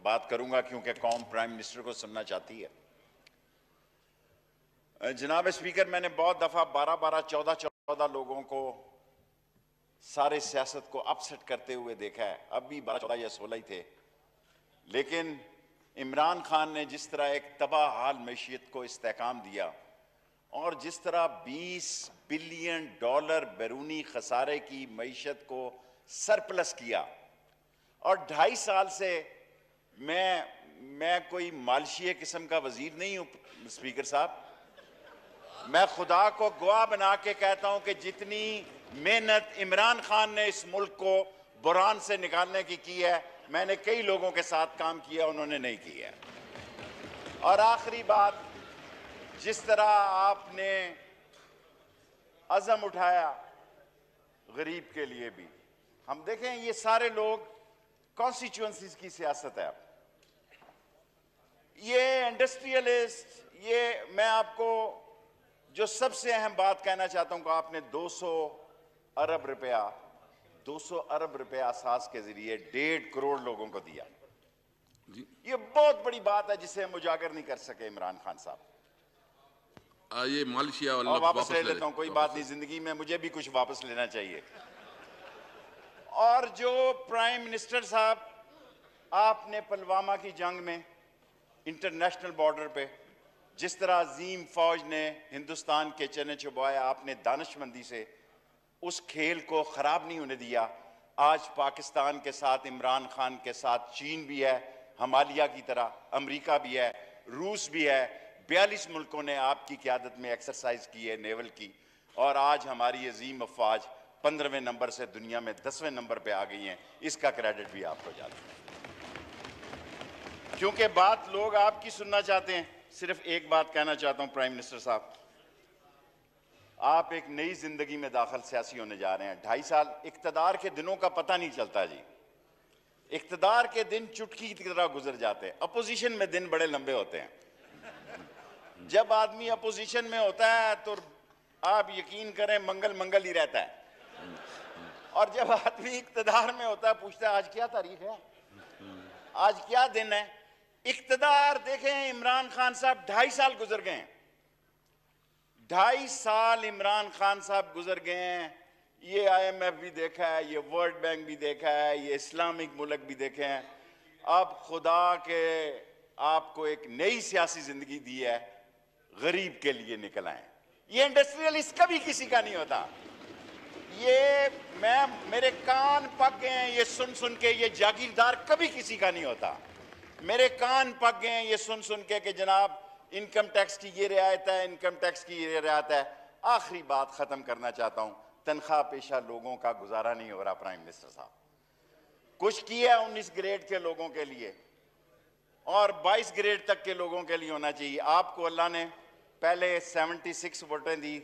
بات کروں گا کیونکہ قوم پرائم منسٹر کو سننا چاہتی ہے۔ جناب اسپیکر، میں نے بہت دفعہ 14 لوگوں کو سارے سیاست کو اپسٹ کرتے ہوئے دیکھا ہے، اب بھی 14 یا 16 ہی تھے، لیکن عمران خان نے جس طرح ایک تباہ حال معیشت کو استحکام دیا اور جس طرح $20 بلین بیرونی خسارے کی معیشت کو سرپلس کیا، اور 2.5 سال سے میں کوئی مالشیہ قسم کا وزیر نہیں ہوں اسپیکر صاحب، میں خدا کو گواہ بنا کے کہتا ہوں کہ جتنی محنت عمران خان نے اس ملک کو بحران سے نکالنے کی ہے، میں نے کئی لوگوں کے ساتھ کام کیا، انہوں نے نہیں کیا۔ اور آخری بات، جس طرح آپ نے عزم اٹھایا غریب کے لیے بھی، ہم دیکھیں یہ سارے لوگ کانسٹیچوئنسیز کی سیاست ہے، یہ انڈسٹریلسٹ، یہ میں آپ کو جو سب سے اہم بات کہنا چاہتا ہوں کہ آپ نے 200 ارب روپے اساس کے ذریعے 1.5 کروڑ لوگوں کو دیا۔ یہ بہت بڑی بات ہے جسے ہم اجاگر نہیں کر سکے عمران خان صاحب۔ یہ مالشیا اور واپس لے لیتا ہوں، کوئی بات نہیں، زندگی میں مجھے بھی کچھ واپس لینا چاہیے۔ اور جو پرائم منسٹر صاحب، آپ نے پلوامہ کی جنگ میں انٹرنیشنل بارڈر پہ جس طرح عظیم فوج نے ہندوستان کے چنے چبوائے، آپ نے دانشمندی سے اس کھیل کو خراب نہیں ہونے دیا۔ آج پاکستان کے ساتھ، عمران خان کے ساتھ چین بھی ہے، ہمالیہ کی طرح امریکہ بھی ہے، روس بھی ہے، 42 ملکوں نے آپ کی قیادت میں ایکسرسائز کی ہے نیول کی، اور آج ہماری عظیم افواج 15ویں نمبر سے دنیا میں 10ویں نمبر پہ آ گئی ہیں، اس کا کریڈٹ بھی آپ کو جاتا ہے۔ کیونکہ بات لوگ آپ کی سننا چاہتے ہیں، صرف ایک بات کہنا چاہتا ہوں پرائم منسٹر صاحب، آپ ایک نئی زندگی میں داخل سیاسی ہونے جا رہے ہیں۔ 2.5 سال اقتدار کے دنوں کا پتہ نہیں چلتا جی، اقتدار کے دن چٹکی کی طرح گزر جاتے ہیں، اپوزیشن میں دن بڑے لمبے ہوتے ہیں۔ جب آدمی اپوزیشن میں ہوتا ہے تو آپ یقین کریں منگل ہی رہتا ہے، اور جب آدمی اقتدار میں ہوتا ہے پوچھتا ہے آج کیا تاریخ ہے، آج کیا دن ہے۔ اقتدار دیکھیں، عمران خان صاحب 2.5 سال گزر گئے ہیں، 2.5 سال عمران خان صاحب گزر گئے ہیں۔ یہ IMF بھی دیکھا ہے، یہ ورلڈ بینک بھی دیکھا ہے، یہ اسلامک ملک بھی دیکھے ہیں۔ اب خدا کے آپ کو ایک نئی سیاسی زندگی دی ہے، غریب کے لیے نکل آئیں۔ یہ انڈسٹریلسٹ کبھی کسی کا نہیں ہوتا، میرے کان پک گئے ہیں یہ سن کے، یہ جاگیردار کبھی کسی کا نہیں ہوتا۔ میرے کان پک گئے ہیں یہ سن کے کہ جناب انکم ٹیکس کی یہ رعایت ہے، انکم ٹیکس کی یہ رعایت ہے۔ آخری بات ختم کرنا چاہتا ہوں، تنخواہ پیشہ لوگوں کا گزارا نہیں ہو رہا پرائم منسٹر صاحب۔ کچھ کیا 19 گریڈ کے لوگوں کے لیے اور 22 گریڈ تک کے لوگوں کے لیے ہونا چاہیے۔ آپ کو اللہ نے پہلے 76 ووٹیں دی،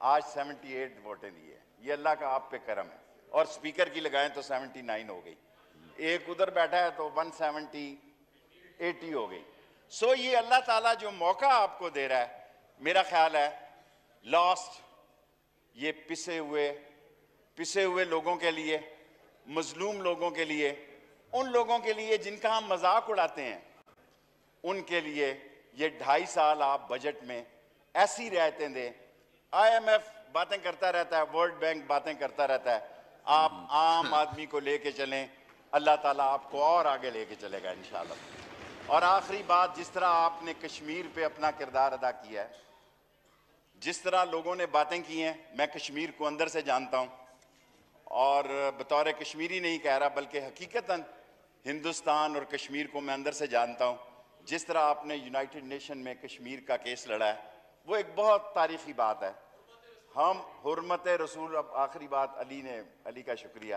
آج 78 ووٹیں دی ہے، یہ اللہ کا آپ پہ کرم ہے، اور سپیکر کی لگائیں تو 79 ہو گئی، ایک ادھر بیٹھا ہے تو 170 ہو گئی۔ سو یہ اللہ تعالیٰ جو موقع آپ کو دے رہا ہے، میرا خیال ہے لاسٹ، یہ پسے ہوئے لوگوں کے لیے، مظلوم لوگوں کے لیے، ان لوگوں کے لیے جن کا ہم مذاق اڑاتے ہیں، ان کے لیے یہ 2.5 سال آپ بجٹ میں ایسی رعایتیں دیں۔ IMF باتیں کرتا رہتا ہے، ورلڈ بینک باتیں کرتا رہتا ہے، آپ عام آدمی کو لے کے چلیں، اللہ تعالیٰ آپ کو اور آگے لے کے چلے گا انشاءاللہ۔ اور آخری بات، جس طرح آپ نے کشمیر پہ اپنا کردار ادا کیا ہے، جس طرح لوگوں نے باتیں کی ہیں، میں کشمیر کو اندر سے جانتا ہوں، اور بطور کشمیری نہیں کہہ رہا بلکہ حقیقتاً ہندوستان اور کشمیر کو میں اندر سے جانتا ہوں۔ جس طرح آپ نے یونائٹڈ نیشن میں کشمیر کا کیس لڑا ہے، وہ ایک بہت تاریخی بات ہے۔ ہم حرمت رسول، اب آخری بات علی کا شکریہ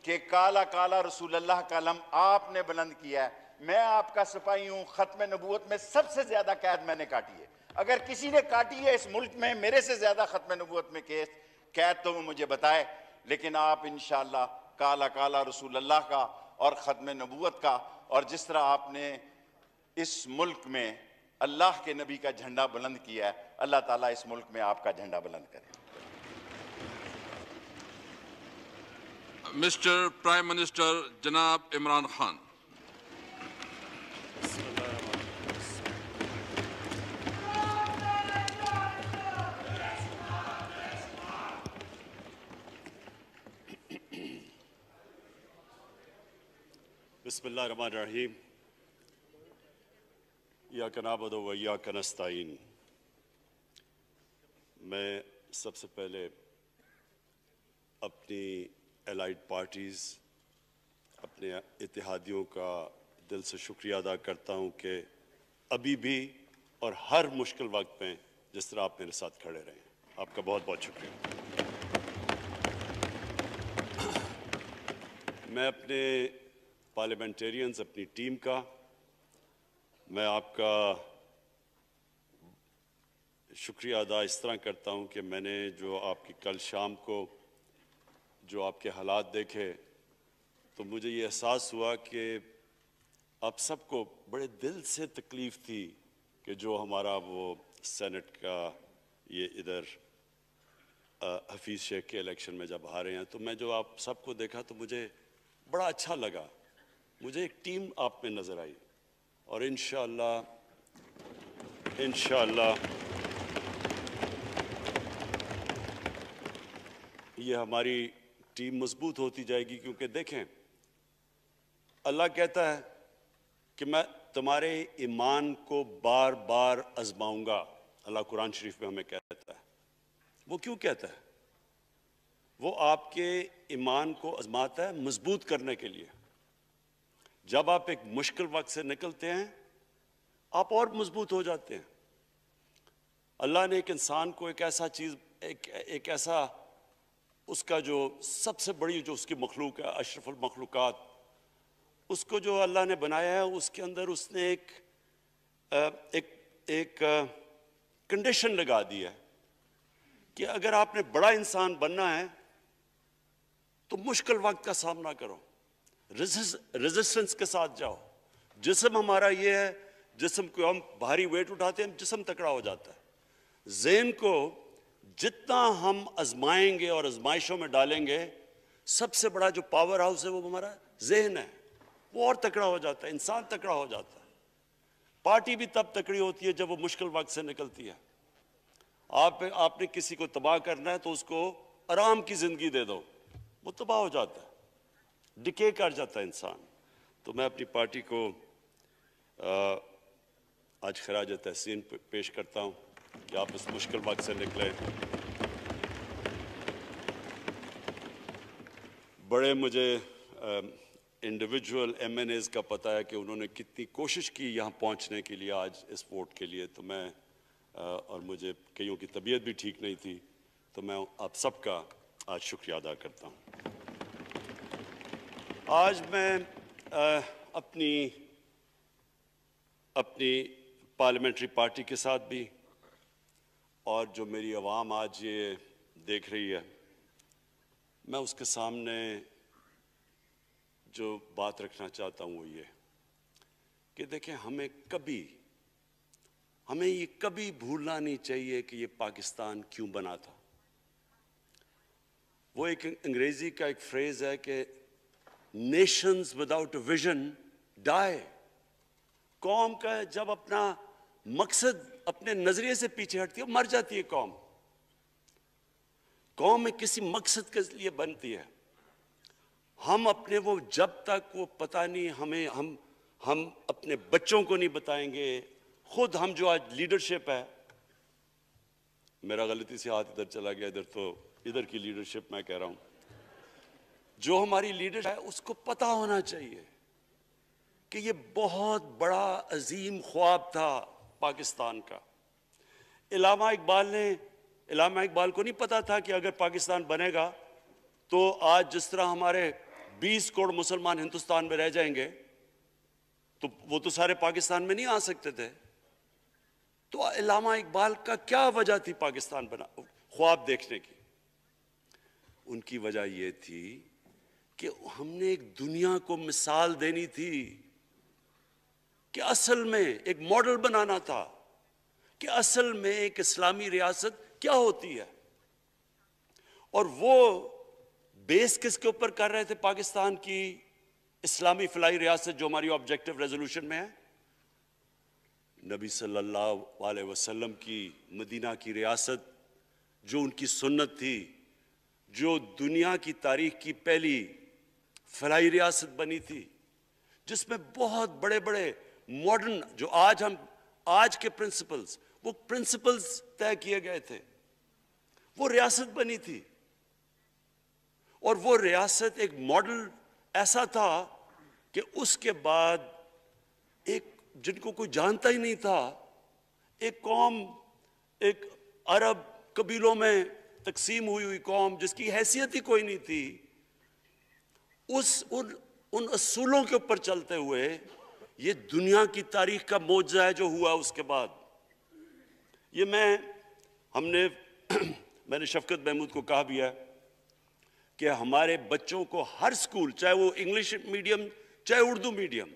کہ کالا کالا رسول اللہ کا علم آپ نے بلند کیا ہے۔ میں آپ کا سپاہی ہوں، ختم نبوت میں سب سے زیادہ قید میں نے کاٹی ہے، اگر کسی نے کاٹی ہے اس ملک میں میرے سے زیادہ ختم نبوت میں قید تو وہ مجھے بتائے، لیکن آپ انشاءاللہ کالا کالا رسول اللہ کا اور ختم نبوت کا، اور جس طرح آپ نے اس ملک میں اللہ کے نبی کا جھنڈا بلند کیا ہے، اللہ تعالیٰ اس ملک میں آپ کا جھنڈا بلند کرے۔ مسٹر پرائم منسٹر جناب عمران خان۔ بسم اللہ الرحمن الرحیم ایاک نعبد و ایاک نستعین. میں سب سے پہلے اپنی الائڈ پارٹیز، اپنے اتحادیوں کا دل سے شکریہ ادا کرتا ہوں کہ ابھی بھی اور ہر مشکل وقت میں جس طرح آپ میرے ساتھ کھڑے رہے ہیں. آپ کا بہت بہت شکریہ. میں اپنے پارلیمنٹیرینز، اپنی ٹیم کا، میں آپ کا شکریہ ادا اس طرح کرتا ہوں کہ میں نے جو آپ کی کل شام کو جو آپ کے حالات دیکھے تو مجھے یہ احساس ہوا کہ آپ سب کو بڑے دل سے تکلیف تھی کہ جو ہمارا وہ سینٹ کا یہ ادھر حفیظ شیخ کے الیکشن میں جب ہارے ہیں، تو میں جو آپ سب کو دیکھا تو مجھے بڑا اچھا لگا. مجھے ایک ٹیم آپ میں نظر آئی اور انشاءاللہ یہ ہماری ٹیم مضبوط ہوتی جائے گی. کیونکہ دیکھیں، اللہ کہتا ہے کہ میں تمہارے ایمان کو بار بار آزماؤں گا. اللہ قرآن شریف میں ہمیں کہتا ہے. وہ کیوں کہتا ہے؟ وہ آپ کے ایمان کو آزماتا ہے مضبوط کرنے کے لیے. جب آپ ایک مشکل وقت سے نکلتے ہیں آپ اور مضبوط ہو جاتے ہیں. اللہ نے ایک انسان کو ایک ایسا چیز، ایک ایسا اس کا جو سب سے بڑی جو اس کی مخلوق ہے، اشرف المخلوقات، اس کو جو اللہ نے بنایا ہے، اس کے اندر اس نے ایک کنڈیشن لگا دی ہے کہ اگر آپ نے بڑا انسان بننا ہے تو مشکل وقت کا سامنا کرو، ریزسٹنس کے ساتھ جاؤ. جسم ہمارا یہ ہے، جسم کو ہم بھاری ویٹ اٹھاتے ہیں، جسم تکڑا ہو جاتا ہے. ذہن کو جتنا ہم آزمائیں گے اور آزمائشوں میں ڈالیں گے، سب سے بڑا جو پاور ہاؤس ہے وہ ہمارا ذہن ہے، وہ اور تکڑا ہو جاتا ہے، انسان تکڑا ہو جاتا ہے. پارٹی بھی تب تکڑی ہوتی ہے جب وہ مشکل وقت سے نکلتی ہے. آپ نے کسی کو تباہ کرنا ہے تو اس کو آرام کی زندگی دے دو، وہ تباہ ہو جاتا ہے، ڈکے کر جاتا ہے انسان. تو میں اپنی پارٹی کو آج خراج تحسین پیش کرتا ہوں کہ آپ اس مشکل وقت سے نکلے. بڑے مجھے انڈیویجول ایم این ایز کا پتہ ہے کہ انہوں نے کتنی کوشش کی یہاں پہنچنے کے لیے، آج اس ووٹ کے لیے. تو میں اور مجھے کئیوں کی طبیعت بھی ٹھیک نہیں تھی، تو میں آپ سب کا آج شکریہ ادا کرتا ہوں. آج میں اپنی پارلیمنٹری پارٹی کے ساتھ بھی، اور جو میری عوام آج یہ دیکھ رہی ہے، میں اس کے سامنے جو بات رکھنا چاہتا ہوں وہ یہ کہ دیکھیں، ہمیں یہ کبھی بھولنا نہیں چاہیے کہ یہ پاکستان کیوں بنا تھا. وہ ایک انگریزی کا ایک فریز ہے کہ نیشنز وداؤٹ اے ویژن ڈائی. قوم کا جب اپنا مقصد اپنے نظریے سے پیچھے ہٹتی ہے مر جاتی ہے قوم. قوم میں کسی مقصد کے لیے بنتی ہے. ہم اپنے وہ جب تک وہ پتہ نہیں ہم اپنے بچوں کو نہیں بتائیں گے. خود ہم جو آج لیڈرشپ ہے، میرا غلطی سے ہاتھ ادھر چلا گیا، ادھر کی لیڈرشپ میں کہہ رہا ہوں، جو ہماری لیڈرشپ ہے اس کو پتہ ہونا چاہیے کہ یہ بہت بڑا عظیم خواب تھا پاکستان کا. علامہ اقبال کو نہیں پتا تھا کہ اگر پاکستان بنے گا تو آج جس طرح ہمارے 20 کروڑ مسلمان ہندوستان میں رہ جائیں گے تو وہ تو سارے پاکستان میں نہیں آ سکتے تھے. تو علامہ اقبال کا کیا وجہ تھی پاکستان خواب دیکھنے کی؟ ان کی وجہ یہ تھی کہ ہم نے ایک دنیا کو مثال دینی تھی، کہ اصل میں ایک ماڈل بنانا تھا کہ اصل میں ایک اسلامی ریاست کیا ہوتی ہے. اور وہ بیس کس کے اوپر کر رہے تھے پاکستان کی اسلامی فلاحی ریاست جو ہماری آبجیکٹو ریزولوشن میں ہے؟ نبی صلی اللہ علیہ وسلم کی مدینہ کی ریاست، جو ان کی سنت تھی، جو دنیا کی تاریخ کی پہلی فلاحی ریاست بنی تھی، جس میں بہت بڑے بڑے ماڈرن جو آج کے پرنسپلز، وہ پرنسپلز طے کیے گئے تھے. وہ ریاست بنی تھی، اور وہ ریاست ایک ماڈل ایسا تھا کہ اس کے بعد ایک جن کو کوئی جانتا ہی نہیں تھا، ایک قوم، ایک عرب قبیلوں میں تقسیم ہوئی قوم جس کی حیثیت ہی کوئی نہیں تھی، ان اصولوں کے اوپر چلتے ہوئے یہ دنیا کی تاریخ کا معجزہ ہے جو ہوا اس کے بعد. یہ میں نے شفقت محمود کو کہا بھی ہے کہ ہمارے بچوں کو ہر سکول، چاہے وہ انگلش میڈیم، چاہے اردو میڈیم،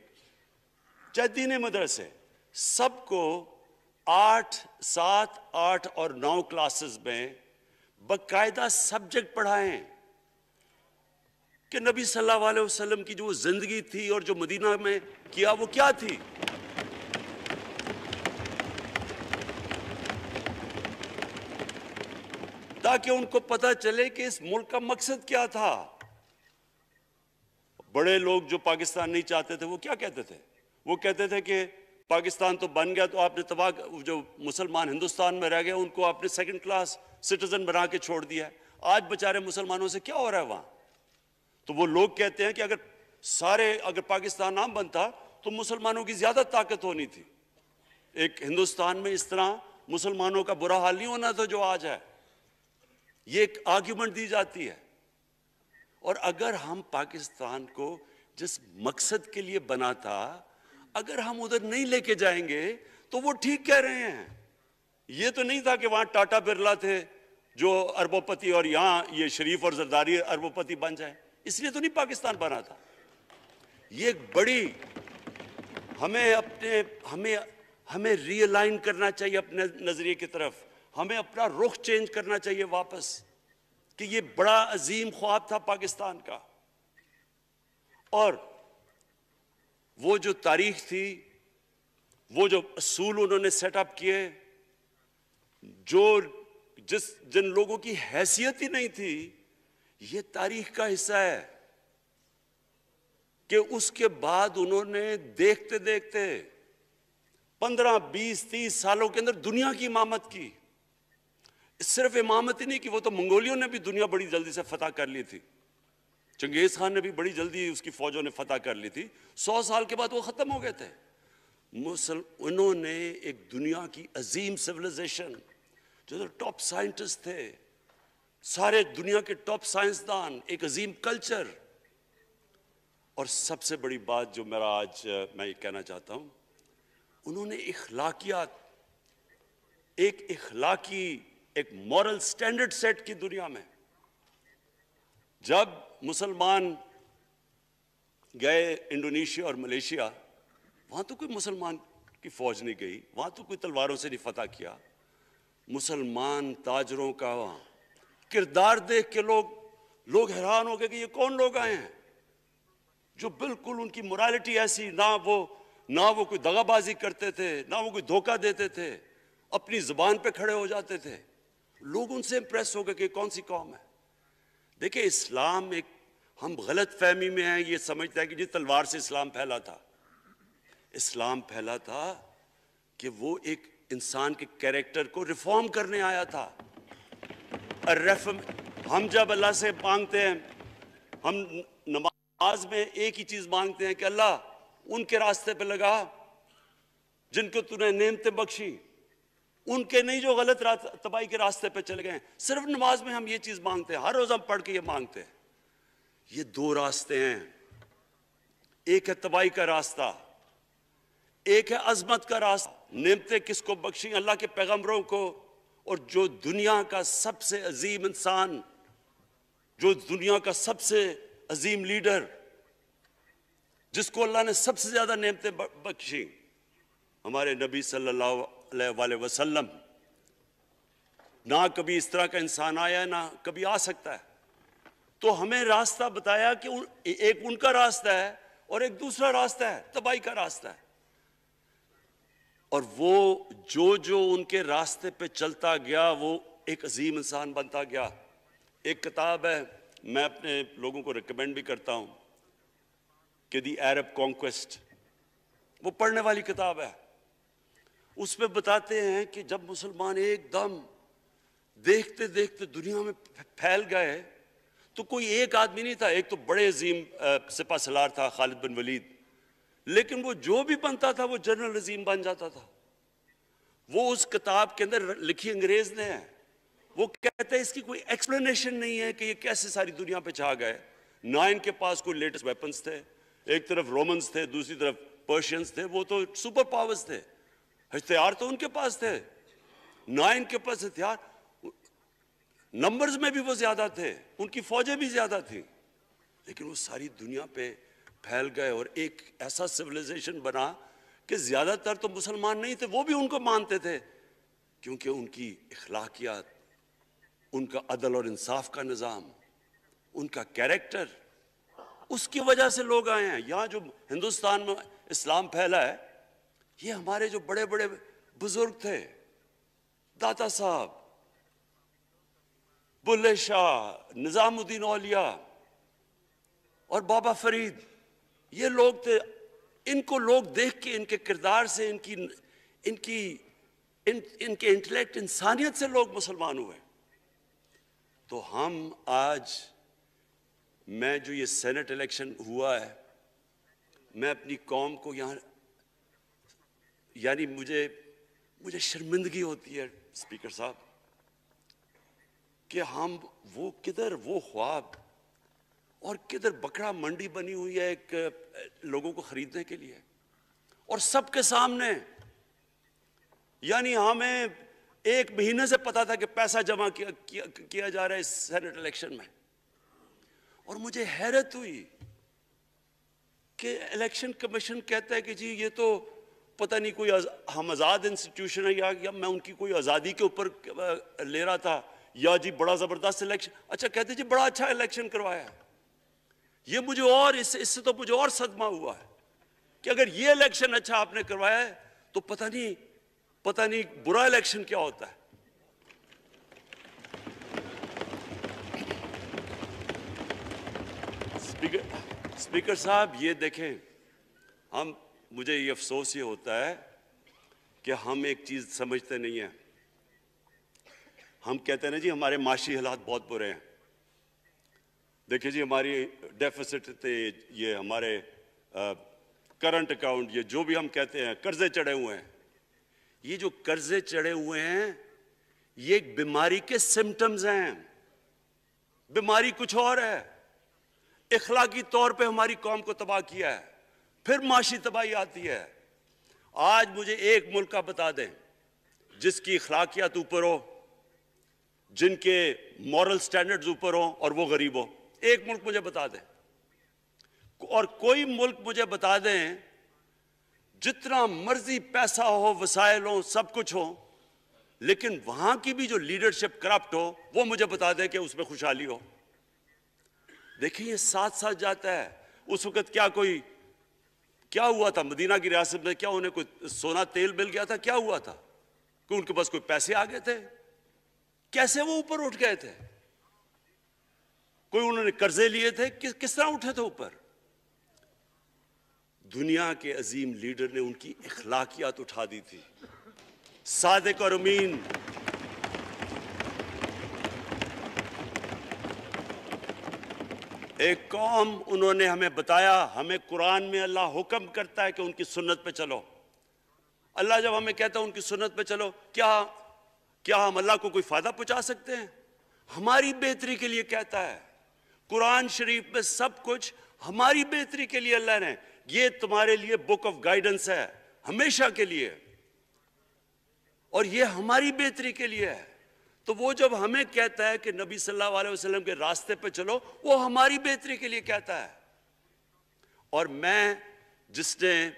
چاہے دینی مدرسے، سب کو 8، 7، 8 اور 9 کلاسز میں باقاعدہ سبجیکٹ پڑھائیں کہ نبی صلی اللہ علیہ وسلم کی جو وہ زندگی تھی اور جو مدینہ میں کیا وہ کیا تھی. تاکہ ان کو پتہ چلے کہ اس ملک کا مقصد کیا تھا. بڑے لوگ جو پاکستان نہیں چاہتے تھے وہ کیا کہتے تھے؟ وہ کہتے تھے کہ پاکستان تو بن گیا تو آپ نے جو مسلمان ہندوستان میں رہ گئے ان کو آپ نے سیکنڈ کلاس سٹیزن بنا کے چھوڑ دیا ہے. آج بیچارے مسلمانوں سے کیا ہو رہا ہے وہاں؟ تو وہ لوگ کہتے ہیں کہ اگر پاکستان نہ بنتا تو مسلمانوں کی زیادہ طاقت ہونی تھی. ایک ہندوستان میں اس طرح مسلمانوں کا برا حال نہیں ہونا تھا جو آج ہے. یہ ایک آرگیومنٹ دی جاتی ہے. اور اگر ہم پاکستان کو جس مقصد کے لیے بنا تھا اگر ہم ادھر نہیں لے کے جائیں گے تو وہ ٹھیک کہہ رہے ہیں. یہ تو نہیں تھا کہ وہاں ٹاٹا برلا تھے جو اربوں پتی اور یہاں یہ شریف اور زرداری اربوں پتی بن جائیں. اس لیے تو نہیں پاکستان بنا تھا. یہ ایک بڑی ہمیں ری الائن کرنا چاہیے اپنے نظریے کی طرف. ہمیں اپنا رخ چینج کرنا چاہیے واپس کہ یہ بڑا عظیم خواب تھا پاکستان کا. اور وہ جو تاریخ تھی، وہ جو اصول انہوں نے سیٹ اپ کیے، جن لوگوں کی حیثیت ہی نہیں تھی، یہ تاریخ کا حصہ ہے کہ اس کے بعد انہوں نے دیکھتے دیکھتے 15، 20، 30 سالوں کے اندر دنیا کی امامت کی. صرف امامت ہی نہیں کی، وہ تو منگولیوں نے بھی دنیا بڑی جلدی سے فتح کر لی تھی. چنگیز خان نے بھی بڑی جلدی اس کی فوجوں نے فتح کر لی تھی. 100 سال کے بعد وہ ختم ہو گئے تھے. انہوں نے ایک دنیا کی عظیم سویلائزیشن، جو ٹاپ سائنٹسٹ تھے، سارے دنیا کے ٹاپ سائنسدان، ایک عظیم کلچر. اور سب سے بڑی بات جو میں یہ کہنا چاہتا ہوں، انہوں نے اخلاقیات، ایک مورل سٹینڈرڈ سیٹ کی دنیا میں. جب مسلمان گئے انڈونیشیا اور ملیشیا، وہاں تو کوئی مسلمان کی فوج نہیں گئی، وہاں تو کوئی تلواروں سے نہیں فتح کیا. مسلمان تاجروں کا وہاں کردار دیکھ کے لوگ حیران ہو گئے کہ یہ کون لوگ آئے ہیں جو بالکل ان کی morality ایسی، نہ وہ کوئی دغا بازی کرتے تھے، نہ وہ کوئی دھوکہ دیتے تھے، اپنی زبان پہ کھڑے ہو جاتے تھے. لوگ ان سے امپریس ہو گئے کہ کون سی قوم ہے. دیکھیں اسلام ہم غلط فہمی میں ہیں، یہ سمجھتا ہے کہ تلوار سے اسلام پھیلا تھا. اسلام پھیلا تھا کہ وہ ایک انسان کے کیریکٹر کو ریفارم کرنے آیا تھا. ہم جب اللہ سے مانگتے ہیں، ہم نماز میں ایک ہی چیز مانگتے ہیں کہ اللہ ان کے راستے پہ لگا جن کو تو نے نعمتیں بخشی، ان کے نہیں جو غلط تباہی کے راستے پہ چلے گئے ہیں. صرف نماز میں ہم یہ چیز مانگتے ہیں، ہر روز ہم پڑھ کے یہ مانگتے ہیں. یہ 2 راستے ہیں، ایک ہے تباہی کا راستہ، ایک ہے عظمت کا راستہ. نعمتیں کس کو بخشیں؟ اللہ کے پیغمبروں کو. اور جو دنیا کا سب سے عظیم انسان، جو دنیا کا سب سے عظیم لیڈر، جس کو اللہ نے سب سے زیادہ نعمتیں بخشیں، ہمارے نبی صلی اللہ علیہ وسلم. نہ کبھی اس طرح کا انسان آیا، نہ کبھی آ سکتا ہے. تو ہمیں راستہ بتایا کہ ایک ان کا راستہ ہے اور ایک دوسرا راستہ ہے، تباہی کا راستہ ہے. اور وہ جو ان کے راستے پہ چلتا گیا وہ ایک عظیم انسان بنتا گیا. ایک کتاب ہے، میں اپنے لوگوں کو ریکمینڈ بھی کرتا ہوں، کہ دی عرب کانکویسٹ، وہ پڑھنے والی کتاب ہے. اس پہ بتاتے ہیں کہ جب مسلمان ایک دم دیکھتے دیکھتے دنیا میں پھیل گئے تو کوئی ایک آدمی نہیں تھا. ایک تو بڑے عظیم سپہ سالار تھا خالد بن ولید، لیکن وہ جو بھی بنتا تھا وہ جنرل عظیم بن جاتا تھا. وہ اس کتاب کے اندر لکھی انگریز نے ہے. وہ کہتے ہیں اس کی کوئی ایکسپلینیشن نہیں ہے کہ یہ کیسے ساری دنیا پہ چھا گئے. نہ ان کے پاس کوئی لیٹسٹ ویپنز تھے، ایک طرف رومنز تھے، دوسری طرف پرشینز تھے، وہ تو سپر پاورز تھے. ہتھیار تو ان کے پاس تھے، نہ ان کے پاس ہتھیار، نمبرز میں بھی وہ زیادہ تھے، ان کی فوجیں بھی زیادہ تھیں، لیکن وہ ساری دنیا پہ پھیل گئے اور ایک ایسا سویلائزیشن بنا کہ زیادہ تر تو مسلمان نہیں تھے، وہ بھی ان کو مانتے تھے، کیونکہ ان کی اخلاقیات، ان کا عدل اور انصاف کا نظام، ان کا کیریکٹر، اس کی وجہ سے لوگ آئے ہیں. یہاں جو ہندوستان میں اسلام پھیلا ہے، یہ ہمارے جو بڑے بڑے بزرگ تھے، داتا صاحب، بلے شاہ، نظام الدین اولیاء اور بابا فرید، یہ لوگ تھے. ان کو لوگ دیکھ کے، ان کے کردار سے، ان کے انٹلیکٹ، انسانیت سے لوگ مسلمان ہوئے. تو ہم آج، میں جو یہ سینٹ الیکشن ہوا ہے، میں اپنی قوم کو یہاں، یعنی مجھے شرمندگی ہوتی ہے اسپیکر صاحب کہ ہم وہ کدھر وہ خواب اور کدھر بکرا منڈی بنی ہوئی ہے ایک لوگوں کو خریدنے کے لیے، اور سب کے سامنے. یعنی ہمیں ایک مہینے سے پتا تھا کہ پیسہ جمع کیا جا رہا ہے اس سینٹ الیکشن میں، اور مجھے حیرت ہوئی کہ الیکشن کمیشن کہتا ہے کہ جی یہ تو پتہ نہیں کوئی ہم آزاد انسٹیٹیوشن ہے، یا میں ان کی کوئی آزادی کے اوپر لے رہا تھا، یا جی بڑا زبردست الیکشن. اچھا کہتے جی بڑا اچھا الیکشن کروایا ہے. یہ مجھے اور اس سے تو مجھے اور صدمہ ہوا ہے کہ اگر یہ الیکشن اچھا آپ نے کروایا ہے تو پتہ نہیں برا الیکشن کیا ہوتا ہے. اسپیکر صاحب یہ دیکھیں، مجھے یہ افسوس یہ ہوتا ہے کہ ہم ایک چیز سمجھتے نہیں ہیں. ہم کہتے ہیں نا جی ہمارے معاشی حالات بہت برے ہیں. دیکھیں جی ہماری ڈیفیسٹ تھے، یہ ہمارے کرنٹ اکاؤنٹ، یہ جو بھی ہم کہتے ہیں، قرضے چڑھے ہوئے ہیں. یہ جو قرضے چڑھے ہوئے ہیں یہ ایک بیماری کے سمٹمز ہیں. بیماری کچھ اور ہے. اخلاقی طور پہ ہماری قوم کو تباہ کیا ہے، پھر معاشی تباہی آتی ہے. آج مجھے ایک ملک کا بتا دیں جس کی اخلاقیات اوپر ہو، جن کے مورل سٹینڈرڈز اوپر ہوں اور وہ غریب ہو. ایک ملک مجھے بتا دیں. اور کوئی ملک مجھے بتا دیں جتنا مرضی پیسہ ہو، وسائل ہوں، سب کچھ ہو، لیکن وہاں کی بھی جو لیڈرشپ کرپٹ ہو، وہ مجھے بتا دیں کہ اس میں خوشحالی ہو. دیکھیں یہ ساتھ ساتھ جاتا ہے. اس وقت کیا ہوا تھا مدینہ کی ریاست میں؟ کیا انہیں کوئی سونا تیل مل گیا تھا؟ کیا ہوا تھا کہ ان کے پاس کوئی پیسے آ گئے تھے؟ کیسے وہ اوپر اٹھ گئے تھے؟ کوئی انہوں نے قرضے لیے تھے؟ کس طرح اٹھے تھے اوپر؟ دنیا کے عظیم لیڈر نے ان کی اخلاقیات اٹھا دی تھی. صادق اور امین، ایک قوم، انہوں نے ہمیں بتایا. ہمیں قرآن میں اللہ حکم کرتا ہے کہ ان کی سنت پہ چلو. اللہ جب ہمیں کہتا ہے ان کی سنت پہ چلو، کیا ہم اللہ کو کوئی فائدہ پہنچا سکتے ہیں؟ ہماری بہتری کے لیے کہتا ہے. قرآن شریف میں سب کچھ ہماری بہتری کے لیے اللہ نے، یہ تمہارے لیے بک آف گائیڈنس ہے ہمیشہ کے لیے، اور یہ ہماری بہتری کے لیے ہے. تو وہ جب ہمیں کہتا ہے کہ نبی صلی اللہ علیہ وسلم کے راستے پہ چلو، وہ ہماری بہتری کے لیے کہتا ہے. اور میں، جس نے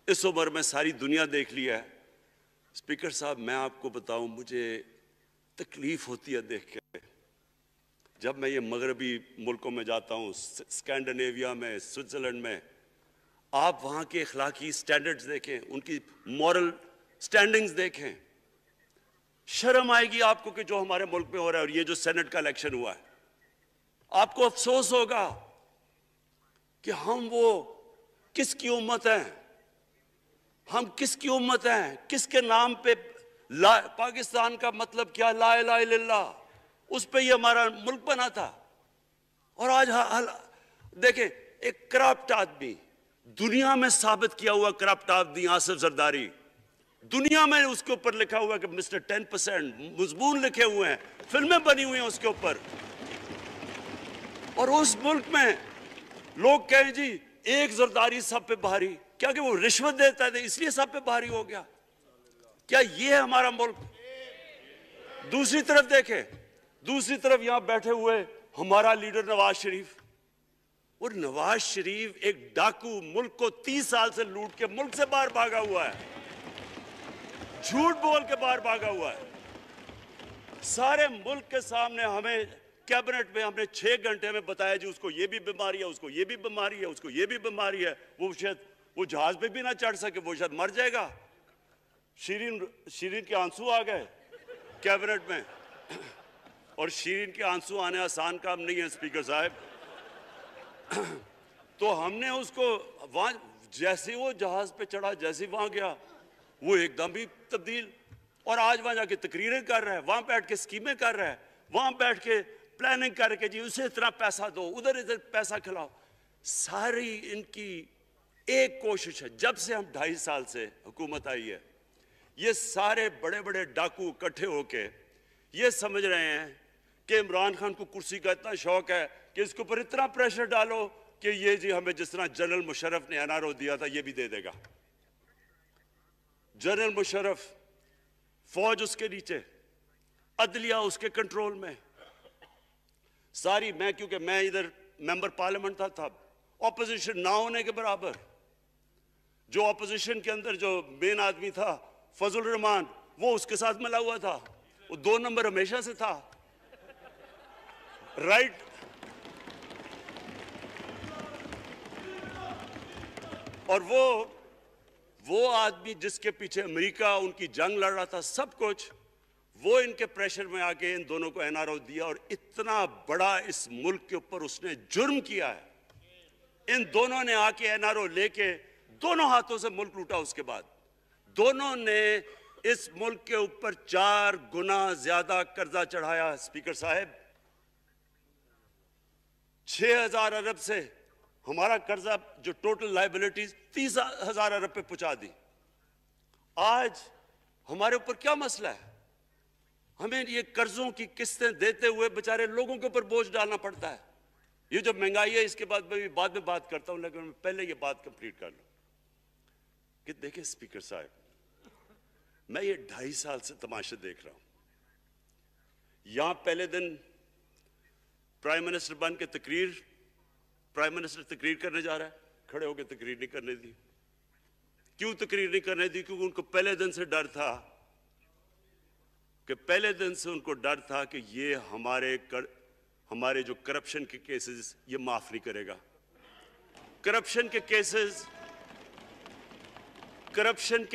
اس عمر میں ساری دنیا دیکھ لی ہے، اسپیکر صاحب میں آپ کو بتاؤں مجھے تکلیف ہوتی ہے دیکھ کے. جب میں یہ مغربی ملکوں میں جاتا ہوں، اسکینڈینیویا میں، سوئٹزرلینڈ میں، آپ وہاں کے اخلاقی سٹینڈرڈز دیکھیں، ان کی مورل سٹینڈنگز دیکھیں، شرم آئے گی آپ کو کہ جو ہمارے ملک میں ہو رہا ہے. اور یہ جو سینٹ کا الیکشن ہوا ہے، آپ کو افسوس ہوگا کہ ہم وہ کس کی امت ہیں ہم؟ کس کی امت ہیں؟ کس کے نام پہ پاکستان کا مطلب کیا؟ لا الہ الا اللہ، اس پہ یہ ہمارا ملک بنا تھا۔ اور آج دیکھیں، ایک کرپٹ آدمی، دنیا میں ثابت کیا ہوا کرپٹ آدمی آصف زرداری، دنیا میں اس کے اوپر لکھا ہوا کہ مسٹر 10%، مضمون لکھے ہوئے ہیں، فلمیں بنی ہوئی ہیں اس کے اوپر۔ اور اس ملک میں لوگ کہیں جی ایک زرداری سب پہ بھاری، کیا کہ وہ رشوت دیتا ہے اس لیے سب پہ بھاری ہو گیا؟ کیا یہ ہے ہمارا ملک؟ دوسری طرف دیکھیں، دوسری طرف یہاں بیٹھے ہوئے ہمارا لیڈر نواز شریف، اور نواز شریف ایک ڈاکو، ملک کو 30 سال سے لوٹ کے ملک سے باہر بھاگا ہوا ہے، جھوٹ بول کے باہر بھاگا ہوا ہے۔ سارے ملک کے سامنے ہمیں کیبنٹ میں ہم نے 6 گھنٹے میں بتایا جی اس کو یہ بھی بیماری ہے، اس کو یہ بھی بیماری ہے، اس کو یہ بھی بیماری ہے، وہ شاید وہ جہاز پہ بھی نہ چڑھ سکے، وہ شاید مر جائے گا۔ شیرین کے آنسو آ گئے کیبنٹ میں، اور شیرین کے آنسو آنے آسان کام نہیں ہے اسپیکر صاحب۔ تو ہم نے اس کو وہاں جیسے وہ جہاز پہ چڑھا، جیسے وہاں گیا، وہ ایک دم بھی تبدیل، اور آج وہاں جا کے تقریریں کر رہا ہے، وہاں بیٹھ کے اسکیمیں کر رہا ہے، وہاں بیٹھ کے پلاننگ کر کے جی اسے اتنا پیسہ دو، ادھر ادھر پیسہ کھلاؤ۔ ساری ان کی ایک کوشش ہے، جب سے ہم 2.5 سال سے حکومت آئی ہے، یہ سارے بڑے بڑے ڈاکو اکٹھے ہو کے یہ سمجھ رہے ہیں کہ عمران خان کو کرسی کا اتنا شوق ہے کہ اس کے اوپر اتنا پریشر ڈالو کہ یہ جی ہمیں جس طرح جنرل مشرف نے NRO دیا تھا یہ بھی دے دے گا۔ جنرل مشرف، فوج اس کے نیچے، عدلیہ اس کے کنٹرول میں، ساری کیونکہ میں ادھر ممبر پارلیمنٹ تھا اپوزیشن نہ ہونے کے برابر، جو اپوزیشن کے اندر جو مین آدمی تھا فضل الرحمان، وہ اس کے ساتھ ملا ہوا تھا، وہ 2 نمبر ہمیشہ سے تھا، رائٹ۔ اور وہ آدمی جس کے پیچھے امریکہ ان کی جنگ لڑ رہا تھا، سب کچھ، وہ ان کے پریشر میں آ کے ان دونوں کو NRO دیا، اور اتنا بڑا اس ملک کے اوپر اس نے جرم کیا ہے۔ ان دونوں نے آ کے NRO لے کے دونوں ہاتھوں سے ملک لوٹا، اس کے بعد دونوں نے اس ملک کے اوپر 4 گنا زیادہ قرضہ چڑھایا۔ اسپیکر صاحب، 6,000 ارب سے ہمارا قرضہ جو ٹوٹل لائبلٹیز 30,000 ارب پہ پہنچا دی۔ آج ہمارے اوپر کیا مسئلہ ہے؟ ہمیں یہ قرضوں کی قسطیں دیتے ہوئے بیچارے لوگوں کے اوپر بوجھ ڈالنا پڑتا ہے۔ یہ جو مہنگائی ہے اس کے بعد میں بعد میں بات کرتا ہوں، لیکن میں پہلے یہ بات کمپلیٹ کر لوں کہ دیکھیں اسپیکر صاحب، میں یہ 2.5 سال سے تماشا دیکھ رہا ہوں۔ یہاں پہلے دن پرائم منسٹر بن کے پرائم منسٹر تقریر کرنے جا رہا ہے، کھڑے ہو کے تقریر نہیں کرنے دی۔ کیوں تقریر نہیں کرنے دی؟ کیونکہ ان کو پہلے دن سے ڈر تھا کہ یہ ہمارے جو کرپشن کے کیسز یہ معاف نہیں کرے گا۔ کرپشن کے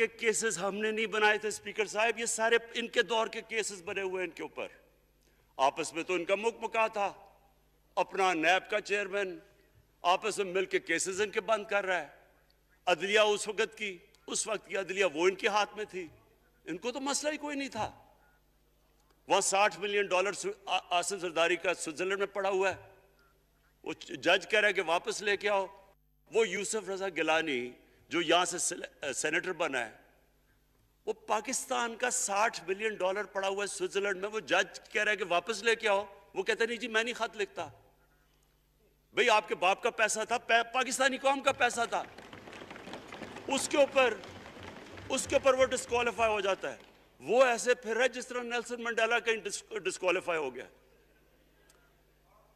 کیسز ہم نے نہیں بنائے تھے اسپیکر صاحب، یہ سارے ان کے دور کے کیسز بنے ہوئے ان کے اوپر۔ آپس میں تو ان کا مکا تھا، اپنا نیب کا چیئرمین آپس میں مل کے کیسز ان کے بند کر رہا ہے۔ عدلیہ اس وقت کی عدلیہ وہ ان کے ہاتھ میں تھی، ان کو تو مسئلہ ہی کوئی نہیں تھا۔ وہاں $60 ملین آصف زرداری کا سوئٹزرلینڈ میں پڑا ہوا ہے، وہ جج کہہ رہا ہے کہ واپس لے کے آؤ۔ وہ یوسف رضا گیلانی جو یہاں سے سینیٹر بنا ہے، وہ پاکستان کا $60 ملین پڑا ہوا ہے سوئٹزرلینڈ میں، وہ جج کہہ رہا ہے کہ واپس لے کے آؤ، وہ کہتا نہیں جی میں نہیں خط لکھتا۔ بھئی آپ کے باپ کا پیسہ تھا، پاکستانی قوم کا پیسہ تھا، اس کے اوپر وہ ڈسکوالیفائی ہو جاتا ہے۔ وہ ایسے پھر رہا ہے جس طرح نیلسن منڈیلا کا ڈسکوالیفائی ہو گیا۔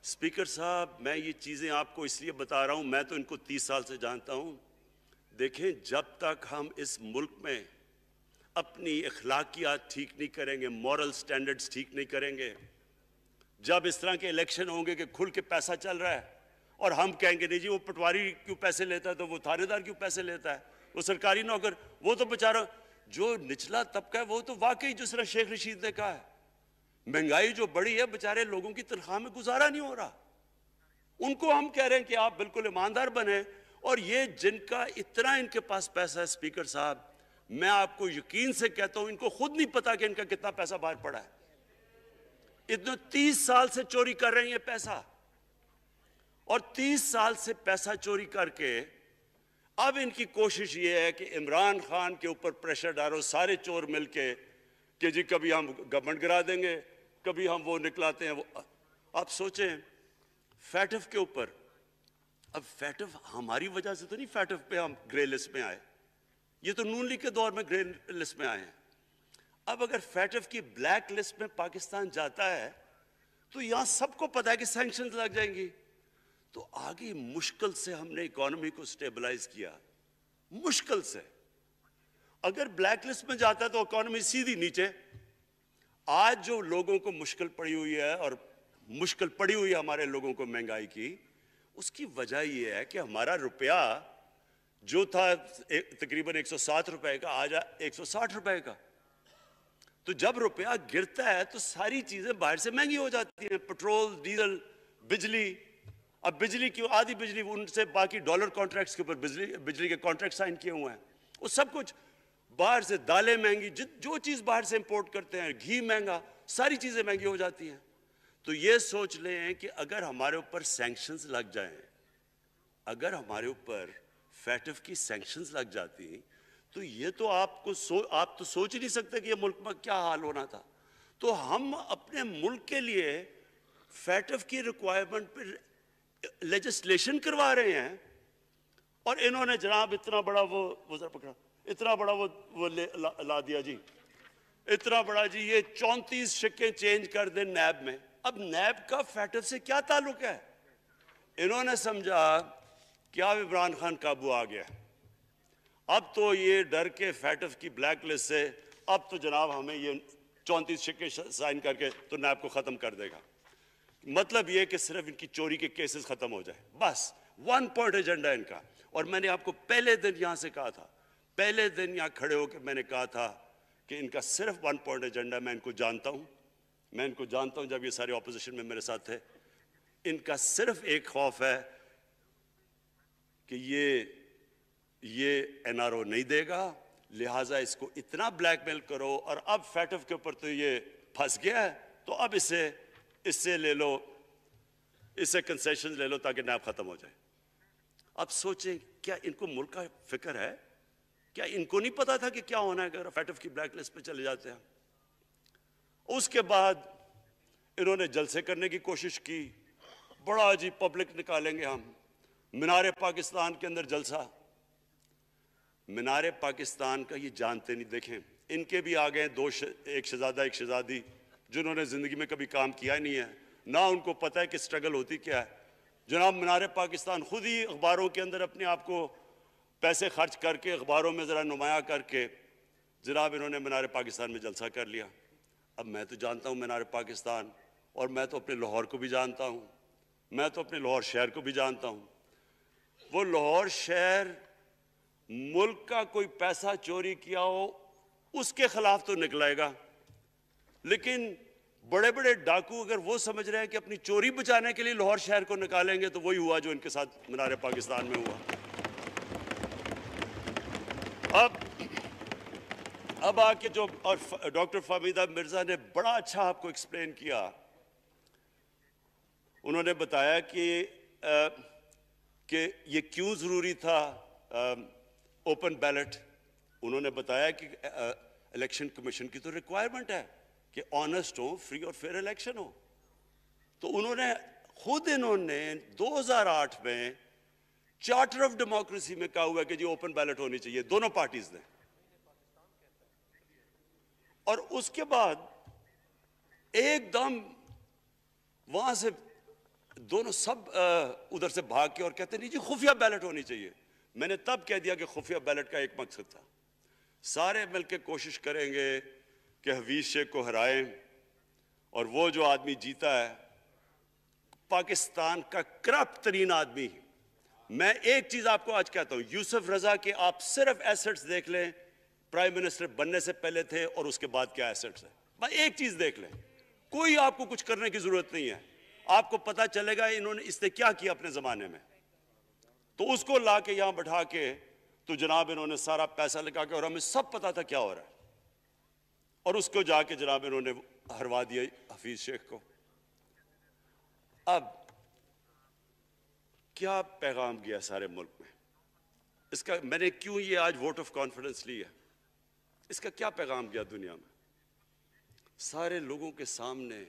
اسپیکر صاحب، میں یہ چیزیں آپ کو اس لیے بتا رہا ہوں، میں تو ان کو 30 سال سے جانتا ہوں۔ دیکھیں، جب تک ہم اس ملک میں اپنی اخلاقیات ٹھیک نہیں کریں گے، مورل سٹینڈرڈز ٹھیک نہیں کریں گے، جب اس طرح کے الیکشن ہوں گے کہ کھل کے پیسہ چل رہا ہے اور ہم کہیں گے نہیں جی وہ پٹواری کیوں پیسے لیتا ہے، تو وہ تھانے دار کیوں پیسے لیتا ہے، وہ سرکاری نوکر، وہ تو بیچارہ جو نچلا طبقہ ہے وہ تو واقعی جس طرح شیخ رشید نے کہا ہے، مہنگائی جو بڑی ہے بیچارے لوگوں کی تنخواہ میں گزارا نہیں ہو رہا۔ ان کو ہم کہہ رہے ہیں کہ آپ بالکل ایماندار بنیں اور یہ جن کا اتنا ان کے پاس پیسہ ہے اسپیکر صاحب، میں آپ کو یقین سے کہتا ہوں ان کو خود نہیں پتا کہ ان کا کتنا پیسہ باہر پڑا ہے۔ اتنے 30 سال سے چوری کر رہے ہیں یہ پیسہ، اور 30 سال سے پیسہ چوری کر کے اب ان کی کوشش یہ ہے کہ عمران خان کے اوپر پریشر ڈالو سارے چور مل کے کہ جی کبھی ہم گورنمنٹ گرا دیں گے، کبھی ہم وہ نکلاتے ہیں وہ۔ آپ سوچیں فیٹف کے اوپر، اب فیٹف ہماری وجہ سے تو نہیں فیٹف پہ ہم گرے لسٹ میں آئے، یہ تو نون لیگ کے دور میں گرے لسٹ میں آئے ہیں۔ اب اگر فیٹف کی بلیک لسٹ میں پاکستان جاتا ہے تو یہاں سب کو پتا ہے کہ سینکشنز لگ جائیں گی، تو آگے مشکل سے ہم نے اکانومی کو سٹیبلائز کیا، مشکل سے۔ اگر بلیک لسٹ میں جاتا ہے تو اکانومی سیدھی نیچے۔ آج جو لوگوں کو مشکل پڑی ہوئی ہے، اور مشکل پڑی ہوئی ہے ہمارے لوگوں کو مہنگائی کی، اس کی وجہ یہ ہے کہ ہمارا روپیہ جو تھا تقریباً 107 روپے کا، آج 160 روپے کا۔ تو جب روپیہ گرتا ہے تو ساری چیزیں باہر سے مہنگی ہو جاتی ہیں، پٹرول، ڈیزل، بجلی۔ اب بجلی کی آدھی بجلی ان سے باقی ڈالر کانٹریکٹس کے اوپر بجلی کے کانٹریکٹ سائن کیے ہوئے ہیں، وہ سب کچھ باہر سے، دالیں مہنگی، جو چیز باہر سے امپورٹ کرتے ہیں، گھی مہنگا، ساری چیزیں مہنگی ہو جاتی ہیں۔ تو یہ سوچ لیں کہ اگر ہمارے اوپر سینکشنز لگ جائیں، اگر ہمارے اوپر فیٹف کی سینکشنز لگ جاتی تو یہ تو آپ تو سوچ ہی نہیں سکتے کہ یہ ملک میں کیا حال ہونا تھا۔ تو ہم اپنے ملک کے لیے فیٹف کی ریکوائرمنٹ پر لیجسلیشن کروا رہے ہیں، اور انہوں نے جناب اتنا بڑا وہ ذرا پکڑا، اتنا بڑا وہ لا دیا جی، اتنا بڑا جی، یہ 34 شکیں چینج کر دیں نیب میں۔ اب نیب کا فیٹف سے کیا تعلق ہے؟ انہوں نے سمجھا کہ اب عمران خان قابو آ گیا، اب تو یہ ڈر کے فیٹف کی بلیک لسٹ سے اب تو جناب ہمیں یہ 34 شکیں سائن کر کے تو نیب کو ختم کر دے گا۔ مطلب یہ کہ صرف ان کی چوری کے کیسز ختم ہو جائے، بس 1 پوائنٹ ایجنڈا ان کا۔ اور میں نے آپ کو پہلے دن یہاں سے کہا تھا، پہلے دن یہاں کھڑے ہو کے میں نے کہا تھا کہ ان کا صرف 1 پوائنٹ ایجنڈا، میں ان کو جانتا ہوں، میں ان کو جانتا ہوں، جب یہ سارے اپوزیشن میں میرے ساتھ تھے، ان کا صرف ایک خوف ہے کہ یہ این آر او نہیں دے گا، لہٰذا اس کو اتنا بلیک میل کرو، اور اب فیٹف کے اوپر تو یہ پھنس گیا ہے تو اب اس سے لے لو، اس سے کنسیشن لے لو تاکہ نیب ختم ہو جائے۔ اب سوچیں کیا ان کو ملک کا فکر ہے؟ کیا ان کو نہیں پتا تھا کہ کیا ہونا ہے اگر فیٹف کی بلیک لسٹ پہ چلے جاتے ہیں؟ اس کے بعد انہوں نے جلسے کرنے کی کوشش کی، بڑا جی پبلک نکالیں گے ہم، مینار پاکستان کے اندر جلسہ۔ مینار پاکستان کا یہ جانتے نہیں، دیکھیں ان کے بھی آگئے ایک شہزادہ ایک شہزادی جنہوں نے زندگی میں کبھی کام کیا ہی نہیں ہے، نہ ان کو پتہ ہے کہ سٹرگل ہوتی کیا ہے۔ جناب مینار پاکستان خود ہی اخباروں کے اندر اپنے آپ کو پیسے خرچ کر کے، اخباروں میں ذرا نمایاں کر کے، جناب انہوں نے مینار پاکستان میں جلسہ کر لیا۔ اب میں تو جانتا ہوں مینار پاکستان، اور میں تو اپنے لاہور کو بھی جانتا ہوں، میں تو اپنے لاہور شہر کو بھی جانتا ہوں۔ وہ لاہور شہر ملک کا کوئی پیسہ چوری کیا ہو اس کے خلاف تو نکلائے گا، لیکن بڑے بڑے ڈاکو اگر وہ سمجھ رہے ہیں کہ اپنی چوری بچانے کے لیے لاہور شہر کو نکالیں گے تو وہی ہوا جو ان کے ساتھ مینار پاکستان میں ہوا۔ اب آ کے جو اور ڈاکٹر فہمیدہ مرزا نے بڑا اچھا آپ کو ایکسپلین کیا، انہوں نے بتایا کہ یہ کیوں ضروری تھا اوپن بیلٹ۔ انہوں نے بتایا کہ الیکشن کمیشن کی تو ریکوائرمنٹ ہے کہ آنسٹ ہو، فری اور فیئر الیکشن ہو۔ تو انہوں نے 2008 میں چارٹر آف ڈیموکریسی میں کہا ہوا ہے کہ جی اوپن بیلٹ ہونی چاہیے، دونوں پارٹیز نے۔ اور اس کے بعد ایک دم وہاں سے دونوں سب ادھر سے بھاگ کے اور کہتے نہیں جی خفیہ بیلٹ ہونی چاہیے۔ میں نے تب کہہ دیا کہ خفیہ بیلٹ کا ایک مقصد تھا، سارے مل کے کوشش کریں گے کہ حفیظ شیخ کو ہرائیں، اور وہ جو آدمی جیتا ہے پاکستان کا کرپٹ ترین آدمی۔ میں ایک چیز آپ کو آج کہتا ہوں، یوسف رضا کے آپ صرف ایسٹس دیکھ لیں، پرائم منسٹر بننے سے پہلے تھے اور اس کے بعد کیا ایسٹس ہیں، بس ایک چیز دیکھ لیں، کوئی آپ کو کچھ کرنے کی ضرورت نہیں ہے، آپ کو پتہ چلے گا انہوں نے اس نے کیا کیا اپنے زمانے میں۔ تو اس کو لا کے یہاں بٹھا کے تو جناب انہوں نے سارا پیسہ لگا کے، اور ہمیں سب پتا تھا کیا ہو رہا ہے، اور اس کو جا کے جناب انہوں نے ہروا دیا حفیظ شیخ کو۔ اب کیا پیغام گیا سارے ملک میں؟ اس کا میں نے کیوں یہ آج ووٹ آف کانفیڈنس لی ہے، اس کا کیا پیغام گیا دنیا میں؟ سارے لوگوں کے سامنے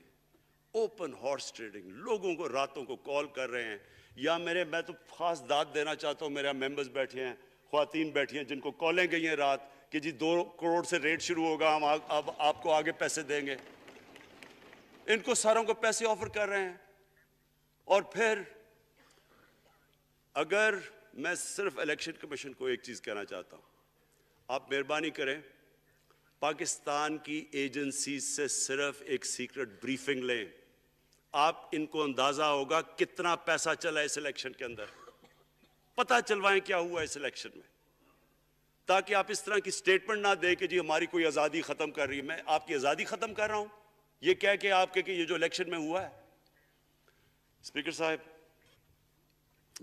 اوپن ہارس ٹریڈنگ، لوگوں کو راتوں کو کال کر رہے ہیں، یا میں تو خاص داد دینا چاہتا ہوں، میرے ممبرز بیٹھے ہیں، خواتین بیٹھی ہیں جن کو کالیں گئی ہیں رات کہ جی 2 کروڑ سے ریٹ شروع ہوگا، ہم اب آپ کو آگے پیسے دیں گے۔ ان کو ساروں کو پیسے آفر کر رہے ہیں۔ اور پھر اگر میں صرف الیکشن کمیشن کو ایک چیز کہنا چاہتا ہوں، آپ مہربانی کریں پاکستان کی ایجنسی سے صرف ایک سیکرٹ بریفنگ لیں، آپ ان کو اندازہ ہوگا کتنا پیسہ چلا اس الیکشن کے اندر، پتہ چلوائیں کیا ہوا اس الیکشن میں، تاکہ آپ اس طرح کی سٹیٹمنٹ نہ دیں کہ جی ہماری کوئی آزادی ختم کر رہی ہے۔ میں آپ کی آزادی ختم کر رہا ہوں یہ کہہ کے آپ کہ یہ جو الیکشن میں ہوا ہے۔ اسپیکر صاحب،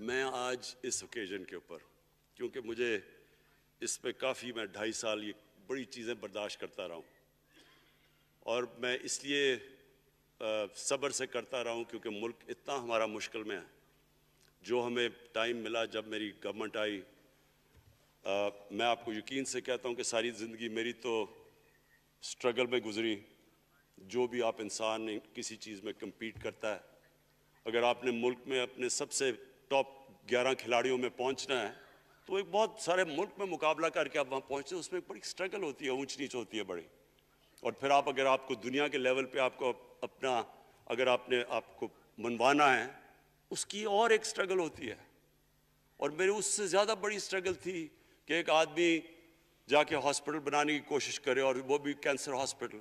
میں آج اس اوکیزن کے اوپر، کیونکہ مجھے اس پہ کافی، میں 2.5 سال یہ بڑی چیزیں برداشت کرتا رہا ہوں، اور میں اس لیے صبر سے کرتا رہا ہوں کیونکہ ملک اتنا ہمارا مشکل میں ہے۔ جو ہمیں ٹائم ملا جب میری گورنمنٹ آئی، میں آپ کو یقین سے کہتا ہوں کہ ساری زندگی میری تو سٹرگل میں گزری۔ جو بھی آپ انسان کسی چیز میں کمپیٹ کرتا ہے، اگر آپ نے ملک میں اپنے سب سے ٹاپ 11 کھلاڑیوں میں پہنچنا ہے تو ایک بہت سارے ملک میں مقابلہ کر کے آپ وہاں پہنچتے ہیں، اس میں ایک بڑی سٹرگل ہوتی ہے، اونچ نیچ ہوتی ہے بڑی۔ اور پھر اگر آپ کو دنیا کے لیول پہ آپ کو اپنا، اگر آپ کو منوانا ہے، اس کی اور ایک سٹرگل ہوتی ہے۔ اور میری اس سے زیادہ بڑی سٹرگل تھی کہ ایک آدمی جا کے ہاسپٹل بنانے کی کوشش کرے، اور وہ بھی کینسر ہاسپٹل،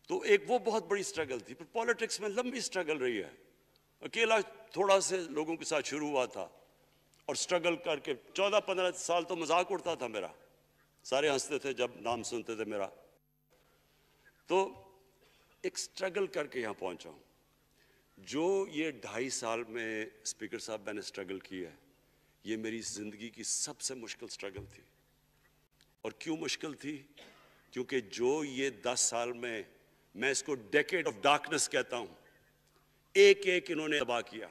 تو ایک وہ بہت بڑی سٹرگل تھی۔ پھر پولیٹکس میں لمبی سٹرگل رہی ہے، اکیلا تھوڑا سے لوگوں کے ساتھ شروع ہوا تھا، اور سٹرگل کر کے 14-15 سال تو مذاق اڑتا تھا میرا، سارے ہنستے تھے جب نام سنتے تھے میرا، تو ایک سٹرگل کر کے یہاں پہنچا ہوں۔ جو یہ 2.5 سال میں اسپیکر صاحب میں نے سٹرگل کی ہے، یہ میری زندگی کی سب سے مشکل سٹرگل تھی۔ اور کیوں مشکل تھی؟ کیونکہ جو یہ 10 سال میں اس کو ڈیکیڈ آف ڈارکنس کہتا ہوں، ایک انہوں نے تباہ کیا۔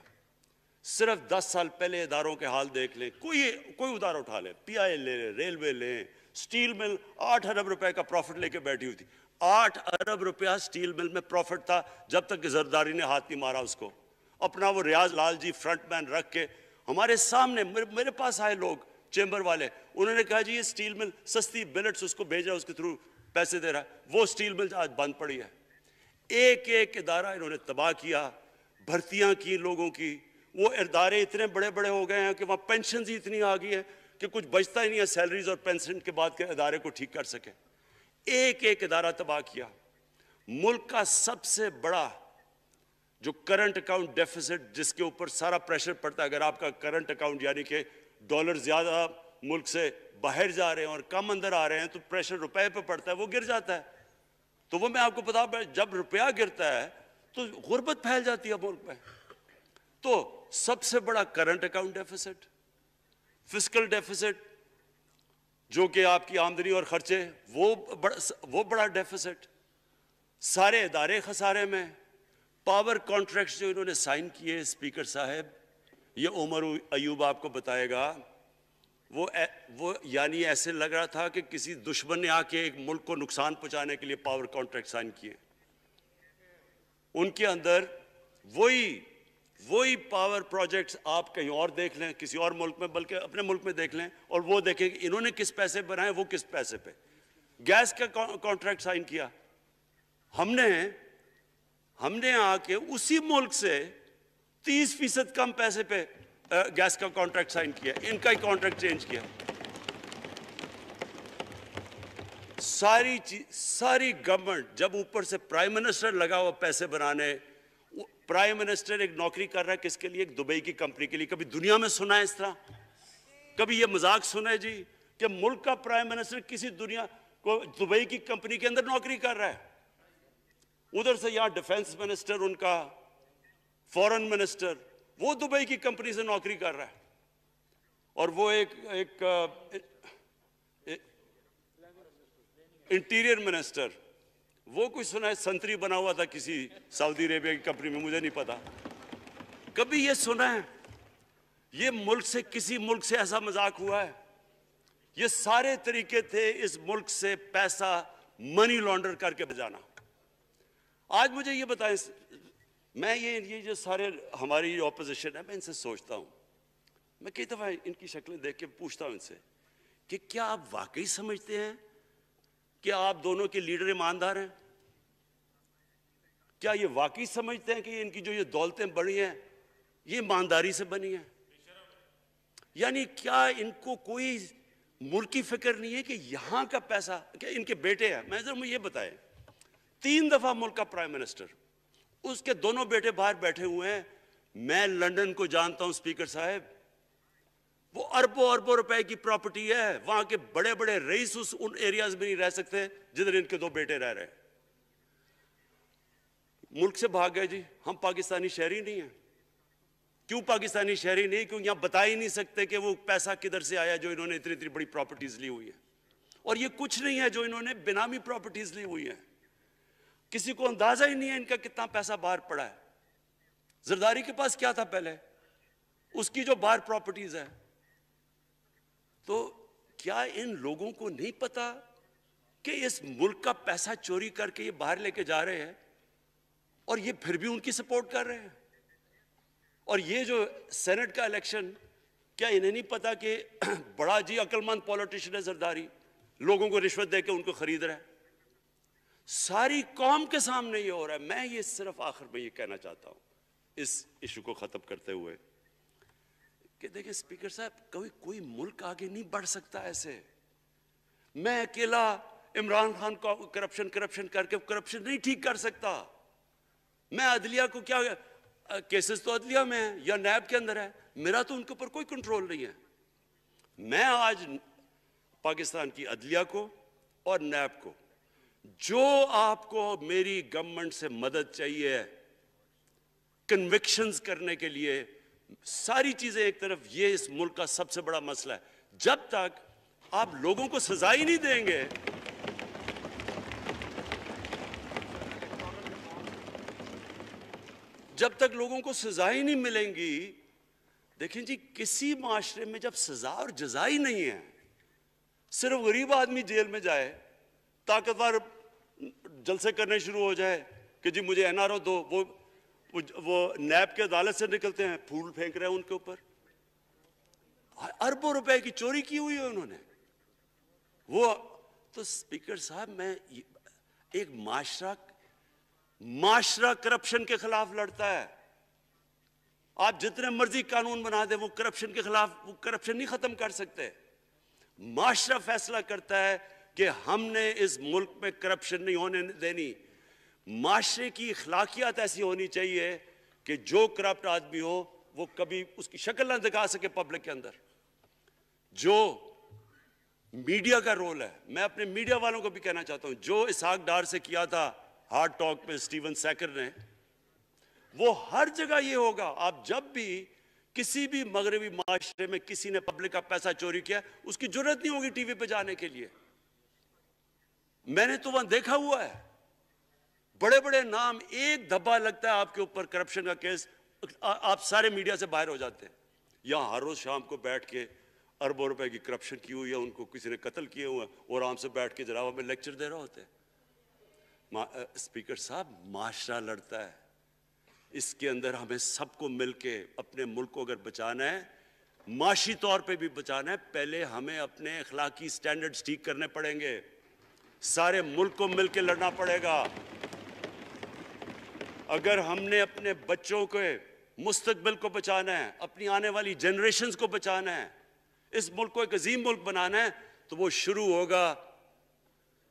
صرف 10 سال پہلے اداروں کے حال دیکھ لیں، کوئی ادارہ اٹھا لیں، پی آئی لے لیں، ریلوے لیں، سٹیل مل 8 ارب روپے کا پروفٹ لے کے بیٹھی ہوئی تھی۔ 8 ارب روپیہ سٹیل مل میں پروفٹ تھا جب تک کہ زرداری نے ہاتھ نہیں مارا اس کو۔ اپنا وہ ریاض لال جی فرنٹ مین رکھ کے ہمارے سامنے، میرے پاس آئے لوگ چیمبر والے، انہوں نے کہا جی یہ سٹیل مل سستی بلٹس اس کو بھیجا، اس کے تھرو پیسے دے رہا ہے، وہ سٹیل مل آج بند پڑی ہے۔ ایک ادارہ انہوں نے تباہ کیا، بھرتیاں کی لوگوں کی، وہ ادارے اتنے بڑے بڑے ہو گئے ہیں کہ وہاں پینشنز ہی اتنی آ گئی ہے کہ کچھ بچتا ہی نہیں ہے سیلریز اور پینشن کے بعد کے ادارے کو ٹھیک کر سکے۔ ایک ادارہ تباہ کیا۔ ملک کا سب سے بڑا جو کرنٹ اکاؤنٹ ڈیفیسٹ، جس کے اوپر سارا پریشر پڑتا ہے، اگر آپ کا کرنٹ اکاؤنٹ یعنی کہ ڈالر زیادہ ملک سے باہر جا رہے ہیں اور کم اندر آ رہے ہیں تو پریشر روپے پہ پڑتا ہے، وہ گر جاتا ہے۔ تو وہ میں آپ کو بتا، جب روپیہ گرتا ہے تو غربت پھیل جاتی ہے ملک میں۔ تو سب سے بڑا current account deficit, fiscal deficits جو کہ آپ کی آمدنی اور خرچے، وہ بڑا ڈیفیسٹ، سارے ادارے خسارے میں۔ پاور کانٹریکٹس جو انہوں نے سائن کیے اسپیکر صاحب، یہ عمر ایوب آپ کو بتائے گا، وہ یعنی ایسے لگ رہا تھا کہ کسی دشمن نے آ کے ایک ملک کو نقصان پہنچانے کے لیے پاور کانٹریکٹ سائن کیے۔ ان کے اندر وہی پاور پروجیکٹس آپ کہیں اور دیکھ لیں، کسی اور ملک میں، بلکہ اپنے ملک میں دیکھ لیں، اور وہ دیکھیں کہ انہوں نے کس پیسے بنائے، وہ کس پیسے پہ۔ گیس کا کانٹریکٹ سائن کیا ہم نے آ کے اسی ملک سے 30% کم پیسے پہ گیس کا کانٹریکٹ سائن کیا، ان کا ہی کانٹریکٹ چینج کیا۔ ساری گورنمنٹ جب اوپر سے پرائم منسٹر لگا ہوا پیسے بنانے، پرائم منسٹر ایک نوکری کر رہا ہے کس کے لیے؟ ایک دبئی کی کمپنی کے لیے۔ کبھی دنیا میں سنا ہے اس طرح؟ کبھی یہ مذاق سنا ہے جی کہ ملک کا پرائم منسٹر کسی دنیا کو دبئی کی کمپنی کے اندر نوکری کر رہا ہے؟ ادھر سے یہاں ڈیفنس منسٹر ان کا، فورن منسٹر، وہ دبئی کی کمپنی سے نوکری کر رہا ہے۔ اور وہ ایک انٹیریئر منسٹر، وہ کوئی سنا ہے سنتری بنا ہوا تھا کسی سعودی عربیہ کی کمپنی میں، مجھے نہیں پتا. کبھی یہ سنا ہے یہ ملک سے کسی ملک سے ایسا مذاق ہوا ہے؟ یہ سارے طریقے تھے اس ملک سے پیسہ منی لانڈر کر کے بجانا. آج مجھے یہ بتائیں، میں یہ جو سارے ہماری اپوزیشن ہے، میں ان سے سوچتا ہوں، میں کئی دفعہ ان کی شکلیں دیکھ کے پوچھتا ہوں ان سے کہ کیا آپ واقعی سمجھتے ہیں کہ آپ دونوں کے لیڈر ایماندار ہیں؟ کیا یہ واقعی سمجھتے ہیں کہ ان کی جو یہ دولتیں بڑی ہیں یہ ایمانداری سے بنی ہیں؟ یعنی کیا ان کو کوئی ملک کی فکر نہیں ہے کہ یہاں کا پیسہ، کہ ان کے بیٹے ہیں، میں ذرا مجھے یہ بتائیں، 3 دفعہ ملک کا پرائم منسٹر، اس کے دونوں بیٹے باہر بیٹھے ہوئے ہیں. میں لنڈن کو جانتا ہوں اسپیکر صاحب، وہ اربوں اربوں روپے کی پراپرٹی ہے، وہاں کے بڑے بڑے رئیس ان ایریاز میں نہیں رہ سکتے جدھر ان کے 2 بیٹے رہ رہے ہیں. ملک سے بھاگ گئے. جی ہم پاکستانی شہری نہیں ہیں. کیوں پاکستانی شہری نہیں؟ کیوں یہاں بتا ہی نہیں سکتے کہ وہ پیسہ کدھر سے آیا جو انہوں نے اتنی بڑی پراپرٹیز لی ہوئی ہیں. اور یہ کچھ نہیں ہے جو انہوں نے بنامی پراپرٹیز لی ہوئی ہیں. کسی کو اندازہ ہی نہیں ہے ان کا کتنا پیسہ باہر پڑا ہے. زرداری کے پاس کیا تھا پہلے، اس کی جو باہر پراپرٹیز ہے. تو کیا ان لوگوں کو نہیں پتا کہ اس ملک کا پیسہ چوری کر کے یہ باہر لے کے جا رہے ہیں اور یہ پھر بھی ان کی سپورٹ کر رہے ہیں؟ اور یہ جو سینٹ کا الیکشن، کیا انہیں نہیں پتا کہ بڑا جی عقل مند پولیٹیشن ہے زرداری، لوگوں کو رشوت دے کے ان کو خرید رہا ہے؟ ساری قوم کے سامنے یہ ہو رہا ہے. میں یہ صرف آخر میں یہ کہنا چاہتا ہوں اس ایشو کو ختم کرتے ہوئے کہ دیکھیں اسپیکر صاحب، کوئی ملک آگے نہیں بڑھ سکتا ایسے. میں اکیلا عمران خان کو کرپشن کر کے کرپشن نہیں ٹھیک کر سکتا. میں عدلیہ کو کیا، کیسز تو عدلیہ میں ہے یا نیب کے اندر ہے، میرا تو ان کے اوپر کوئی کنٹرول نہیں ہے. میں آج پاکستان کی عدلیہ کو اور نیب کو، جو آپ کو میری گورنمنٹ سے مدد چاہیے کنوکشنز کرنے کے لیے، ساری چیزیں ایک طرف، یہ اس ملک کا سب سے بڑا مسئلہ ہے. جب تک آپ لوگوں کو سزا ہی نہیں دیں گے، جب تک لوگوں کو سزا ہی نہیں ملیں گی. دیکھیں جی، کسی معاشرے میں جب سزا اور جزا ہی نہیں ہے، صرف غریب آدمی جیل میں جائے، طاقتور جلسے کرنے شروع ہو جائے کہ جی مجھے این آر او دو، وہ نیب کے عدالت سے نکلتے ہیں پھول پھینک رہے ہیں ان کے اوپر. اربوں روپے کی چوری کی ہوئی ہے انہوں نے. وہ تو اسپیکر صاحب، میں ایک معاشرہ کرپشن کے خلاف لڑتا ہے. آپ جتنے مرضی قانون بنا دیں، وہ کرپشن کے خلاف، وہ کرپشن نہیں ختم کر سکتے. معاشرہ فیصلہ کرتا ہے کہ ہم نے اس ملک میں کرپشن نہیں ہونے دینی. معاشرے کی اخلاقیات ایسی ہونی چاہیے کہ جو کرپٹ آدمی ہو وہ کبھی اس کی شکل نہ دکھا سکے پبلک کے اندر. جو میڈیا کا رول ہے، میں اپنے میڈیا والوں کو بھی کہنا چاہتا ہوں، جو اسحاق ڈار سے کیا تھا ہارڈ ٹاک میں اسٹیون سیکر نے، وہ ہر جگہ یہ ہوگا. آپ جب بھی کسی بھی مغربی معاشرے میں کسی نے پبلک کا پیسہ چوری کیا، اس کی جرت نہیں ہوگی ٹی وی پہ جانے کے لیے. میں نے تو وہاں دیکھا ہوا ہے، بڑے بڑے نام، ایک دھبا لگتا ہے آپ کے اوپر کرپشن کا کیس، آپ سارے میڈیا سے باہر ہو جاتے ہیں. یہاں ہر روز شام کو بیٹھ کے اربوں روپے کی کرپشن کی ہوئی ہے، ان کو کسی نے قتل کیے ہوئے ہیں، اور آرام سے بیٹھ کے جناب ہمیں لیکچر دے رہے ہوتے ہیں. اسپیکر صاحب، معاشرہ لڑتا ہے. اس کے اندر ہمیں سب کو مل کے اپنے ملک کو اگر بچانا ہے، معاشی طور پہ بھی بچانا ہے، پہلے ہمیں اپنے اخلاقی سٹینڈرڈز ٹھیک کرنے پڑیں گے. سارے ملک کو مل کے لڑنا پڑے گا. اگر ہم نے اپنے بچوں کے مستقبل کو بچانا ہے، اپنی آنے والی جنریشنز کو بچانا ہے، اس ملک کو ایک عظیم ملک بنانا ہے، تو وہ شروع ہوگا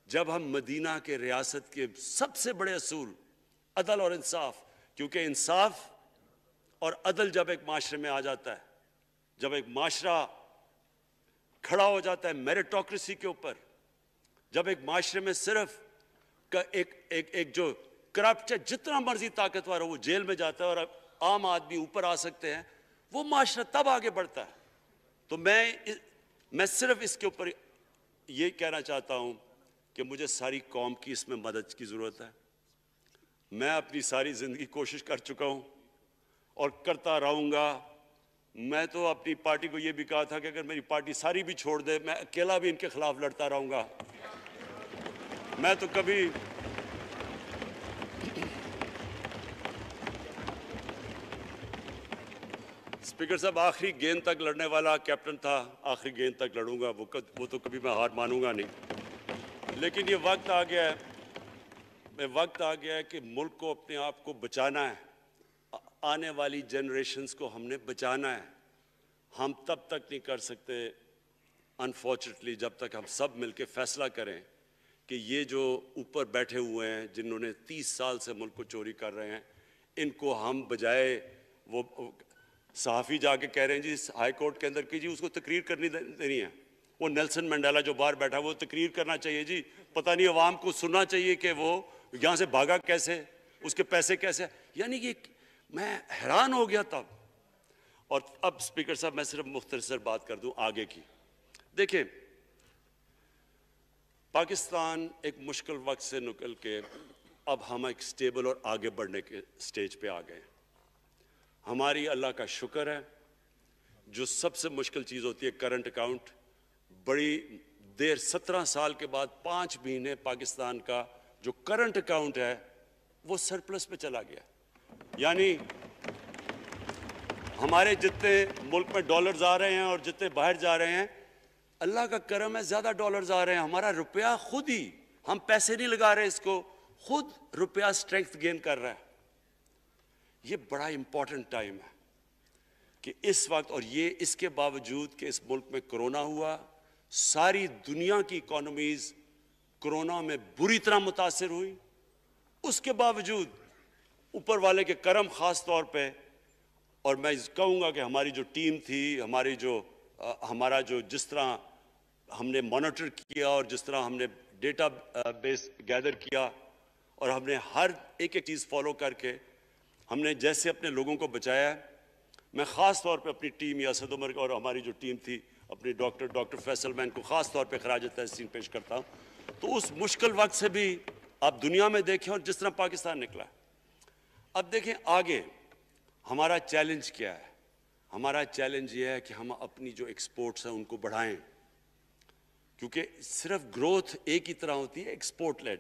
جب ہم مدینہ کے ریاست کے سب سے بڑے اصول، عدل اور انصاف، کیونکہ انصاف اور عدل جب ایک معاشرے میں آ جاتا ہے، جب ایک معاشرہ کھڑا ہو جاتا ہے میریٹوکریسی کے اوپر، جب ایک معاشرے میں صرف ایک جو کرپٹ ہے، جتنا مرضی طاقتور ہو وہ جیل میں جاتا ہے اور عام آدمی اوپر آ سکتے ہیں، وہ معاشرہ تب آگے بڑھتا ہے. تو میں صرف اس کے اوپر یہ کہنا چاہتا ہوں کہ مجھے ساری قوم کی اس میں مدد کی ضرورت ہے. میں اپنی ساری زندگی کوشش کر چکا ہوں اور کرتا رہوں گا. میں تو اپنی پارٹی کو یہ بھی کہا تھا کہ اگر میری پارٹی ساری بھی چھوڑ دے میں اکیلا بھی ان کے خلاف لڑتا رہوں گا. میں تو کبھی اسپیکر صاحب آخری گیند تک لڑنے والا کیپٹن تھا. آخری گیند تک لڑوں گا, وہ تو کبھی میں ہار مانوں گا نہیں. لیکن یہ وقت آ گیا ہے کہ ملک کو اپنے آپ کو بچانا ہے. آنے والی جنریشنز کو ہم نے بچانا ہے. ہم تب تک نہیں کر سکتے انفارچونیٹلی جب تک ہم سب مل کے فیصلہ کریں کہ یہ جو اوپر بیٹھے ہوئے ہیں جنہوں نے 30 سال سے ملک کو چوری کر رہے ہیں, ان کو ہم بجائے وہ صحافی جا کے کہہ رہے ہیں جی ہائی کورٹ کے اندر کی جی اس کو تقریر کرنی دینی ہے. وہ نیلسن منڈیلا جو باہر بیٹھا وہ تقریر کرنا چاہیے جی. پتہ نہیں عوام کو سننا چاہیے کہ وہ یہاں سے بھاگا کیسے, اس کے پیسے کیسے. یعنی کہ میں حیران ہو گیا تب. اور اب اسپیکر صاحب میں صرف مختصر بات کر دوں آگے کی. دیکھیں پاکستان ایک مشکل وقت سے نکل کے اب ہم ایک سٹیبل اور آگے بڑھنے کے سٹیج پہ آ گئے. ہماری اللہ کا شکر ہے. جو سب سے مشکل چیز ہوتی ہے کرنٹ اکاؤنٹ, بڑی دیر 17 سال کے بعد 5 مہینے پاکستان کا جو کرنٹ اکاؤنٹ ہے وہ سرپلس پہ چلا گیا. یعنی ہمارے جتنے ملک میں ڈالرز آ رہے ہیں اور جتنے باہر جا رہے ہیں, اللہ کا کرم ہے زیادہ ڈالرز آ رہے ہیں. ہمارا روپیہ خود ہی, ہم پیسے نہیں لگا رہے اس کو, خود روپیہ سٹرینگتھ گین کر رہا ہے. یہ بڑا امپورٹنٹ ٹائم ہے کہ اس وقت, اور یہ اس کے باوجود کہ اس ملک میں کرونا ہوا, ساری دنیا کی اکانومیز کرونا میں بری طرح متاثر ہوئی, اس کے باوجود اوپر والے کے کرم خاص طور پہ. اور میں کہوں گا کہ ہماری جو ٹیم تھی, ہمارا جو جس طرح ہم نے مانیٹر کیا اور جس طرح ہم نے ڈیٹا بیس گیدر کیا اور ہم نے ہر ایک چیز فالو کر کے ہم نے جیسے اپنے لوگوں کو بچایا ہے. میں خاص طور پہ اپنی ٹیم یاسد عمر اور ہماری جو ٹیم تھی اپنی ڈاکٹر فیصل, میں ان کو خاص طور پہ خراج تحسین پیش کرتا ہوں. تو اس مشکل وقت سے بھی آپ دنیا میں دیکھیں اور جس طرح پاکستان نکلا. اب دیکھیں آگے ہمارا چیلنج کیا ہے. ہمارا چیلنج یہ ہے کہ ہم اپنی جو ایکسپورٹس ہیں ان کو بڑھائیں, کیونکہ صرف گروتھ ایک ہی طرح ہوتی ہے, ایکسپورٹ لیڈ.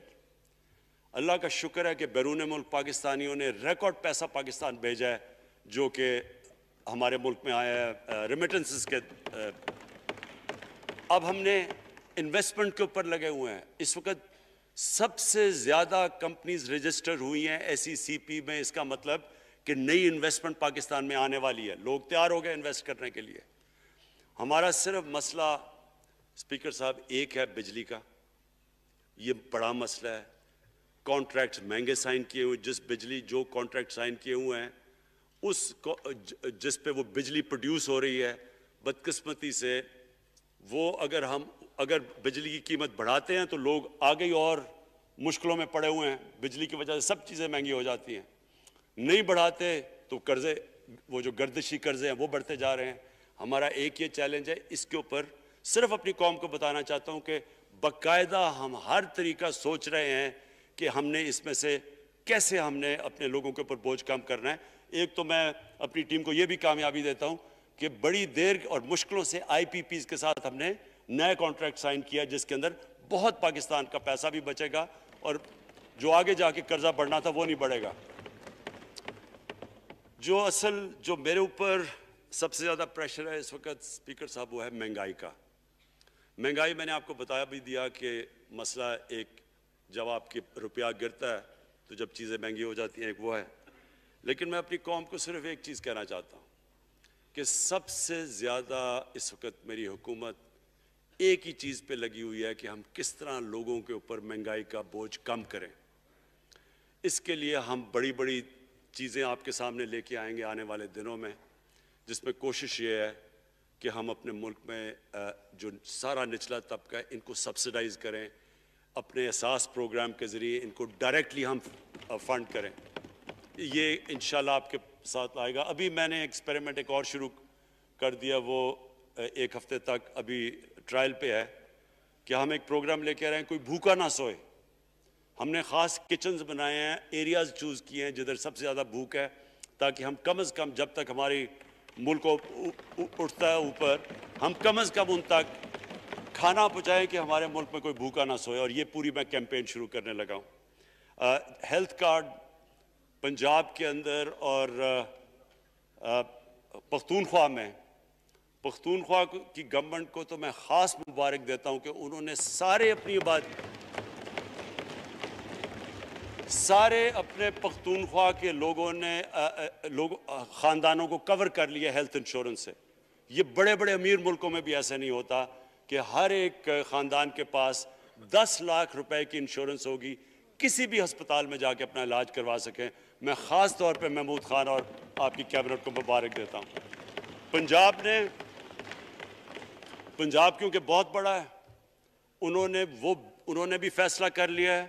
اللہ کا شکر ہے کہ بیرون ملک پاکستانیوں نے ریکارڈ پیسہ پاکستان بھیجا ہے جو کہ ہمارے ملک میں آیا ہے ریمیٹنسز کے. اب ہم نے انویسٹمنٹ کے اوپر لگے ہوئے ہیں. اس وقت سب سے زیادہ کمپنیز رجسٹر ہوئی ہیں SECP میں. اس کا مطلب کہ نئی انویسٹمنٹ پاکستان میں آنے والی ہے. لوگ تیار ہو گئے انویسٹ کرنے کے لیے. ہمارا صرف مسئلہ اسپیکر صاحب ایک ہے بجلی کا. یہ بڑا مسئلہ ہے. کانٹریکٹ مہنگے سائن کیے ہوئے, جو کانٹریکٹ سائن کیے ہوئے ہیں جس پہ وہ بجلی پروڈیوس ہو رہی ہے, بدقسمتی سے وہ اگر بجلی کی قیمت بڑھاتے ہیں تو لوگ آگے اور مشکلوں میں پڑے ہوئے ہیں. بجلی کی وجہ سے سب چیزیں مہنگی ہو جاتی ہیں. نہیں بڑھاتے تو قرضے, وہ جو گردشی قرضے ہیں وہ بڑھتے جا رہے ہیں. ہمارا ایک یہ چیلنج ہے. اس کے اوپر صرف اپنی قوم کو بتانا چاہتا ہوں کہ باقاعدہ ہم ہر طریقہ سوچ رہے ہیں کہ ہم نے اس میں سے کیسے ہم نے اپنے لوگوں کے اوپر بوجھ کم کرنا ہے. ایک تو میں اپنی ٹیم کو یہ بھی کامیابی دیتا ہوں کہ بڑی دیر اور مشکلوں سے IPPs کے ساتھ ہم نے نئے کانٹریکٹ سائن کیا جس کے اندر بہت پاکستان کا پیسہ بھی بچے گا اور جو آگے جا کے قرضہ بڑھنا تھا وہ نہیں بڑھے گا. جو میرے اوپر سب سے زیادہ پریشر ہے اس وقت اسپیکر صاحب وہ ہے مہنگائی کا. مہنگائی میں نے آپ کو بتایا بھی دیا کہ مسئلہ ایک جب آپ کی روپیہ گرتا ہے تو جب چیزیں مہنگی ہو جاتی ہیں ایک وہ ہے. لیکن میں اپنی قوم کو صرف ایک چیز کہنا چاہتا ہوں کہ سب سے زیادہ اس وقت میری حکومت ایک ہی چیز پہ لگی ہوئی ہے کہ ہم کس طرح لوگوں کے اوپر مہنگائی کا بوجھ کم کریں. اس کے لیے ہم بڑی بڑی چیزیں آپ کے سامنے لے کے آئیں گے آنے والے دنوں میں, جس میں کوشش یہ ہے کہ ہم اپنے ملک میں جو سارا نچلا طبقہ ہے ان کو سبسڈائز کریں, اپنے احساس پروگرام کے ذریعے ان کو ڈائریکٹلی ہم فنڈ کریں. یہ انشاءاللہ آپ کے ساتھ آئے گا. ابھی میں نے ایکسپیریمنٹ ایک اور شروع کر دیا, وہ ایک ہفتے تک ابھی ٹرائل پہ ہے کہ ہم ایک پروگرام لے کے آ رہے ہیں کوئی بھوکا نہ سوئے. ہم نے خاص کچنز بنائے ہیں, ایریاز چوز کیے ہیں جدھر سب سے زیادہ بھوک ہے, تاکہ ہم کم از کم جب تک ہماری ملک کو اٹھتا ہے اوپر, ہم کم از کم ان تک کھانا پہنچائیں کہ ہمارے ملک میں کوئی بھوکا نہ سوئے. اور یہ پوری میں کیمپین شروع کرنے لگا ہوں. ہیلتھ کارڈ پنجاب کے اندر اور پختونخوا میں, پختونخوا کی گورنمنٹ کو تو میں خاص مبارک دیتا ہوں کہ انہوں نے سارے اپنے پختونخوا کے لوگوں نے خاندانوں کو کور کر لیا ہیلتھ انشورنس سے. یہ بڑے بڑے امیر ملکوں میں بھی ایسا نہیں ہوتا کہ ہر ایک خاندان کے پاس 10 لاکھ روپے کی انشورنس ہوگی, کسی بھی ہسپتال میں جا کے اپنا علاج کروا سکیں. میں خاص طور پہ محمود خان اور آپ کی کیبنٹ کو مبارک دیتا ہوں. پنجاب کیونکہ بہت بڑا ہے, انہوں نے بھی فیصلہ کر لیا ہے.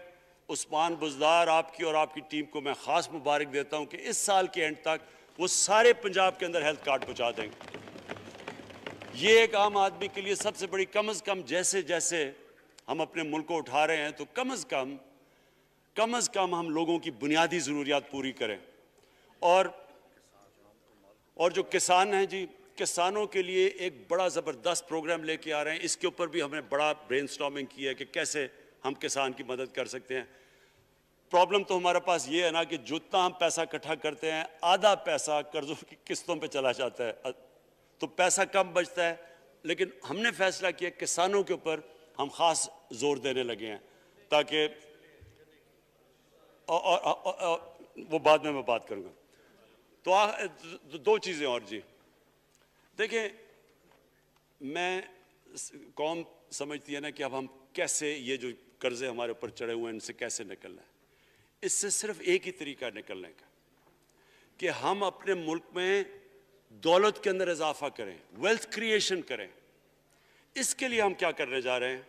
عثمان بزدار آپ کی اور آپ کی ٹیم کو میں خاص مبارک دیتا ہوں کہ اس سال کے اینڈ تک وہ سارے پنجاب کے اندر ہیلتھ کارڈ پہنچا دیں گے. یہ ایک عام آدمی کے لیے سب سے بڑی, کم از کم جیسے جیسے ہم اپنے ملک کو اٹھا رہے ہیں تو کم از کم ہم لوگوں کی بنیادی ضروریات پوری کریں. اور جو کسان ہیں جی, کسانوں کے لیے ایک بڑا زبردست پروگرام لے کے آ رہے ہیں. اس کے اوپر بھی ہم نے بڑا برین سٹارمنگ کی ہے کہ کیسے ہم کسان کی مدد کر سکتے ہیں. پرابلم تو ہمارے پاس یہ ہے نا کہ جتنا ہم پیسہ اکٹھا کرتے ہیں آدھا پیسہ قرضوں کی قسطوں پہ چلا جاتا ہے, تو پیسہ کم بچتا ہے. لیکن ہم نے فیصلہ کیا کسانوں کے اوپر ہم خاص زور دینے لگے ہیں تاکہ وہ بعد میں بات کروں گا. تو 2 چیزیں اور جی. دیکھیں, میں قوم سمجھتی ہے نا کہ اب ہم کیسے یہ جو قرضے ہمارے اوپر چڑھے ہوئے ہیں ان سے کیسے نکلنا ہے. اس سے صرف ایک ہی طریقہ نکلنے کا کہ ہم اپنے ملک میں دولت کے اندر اضافہ کریں, ویلتھ کریشن کریں. اس کے لیے ہم کیا کرنے جا رہے ہیں؟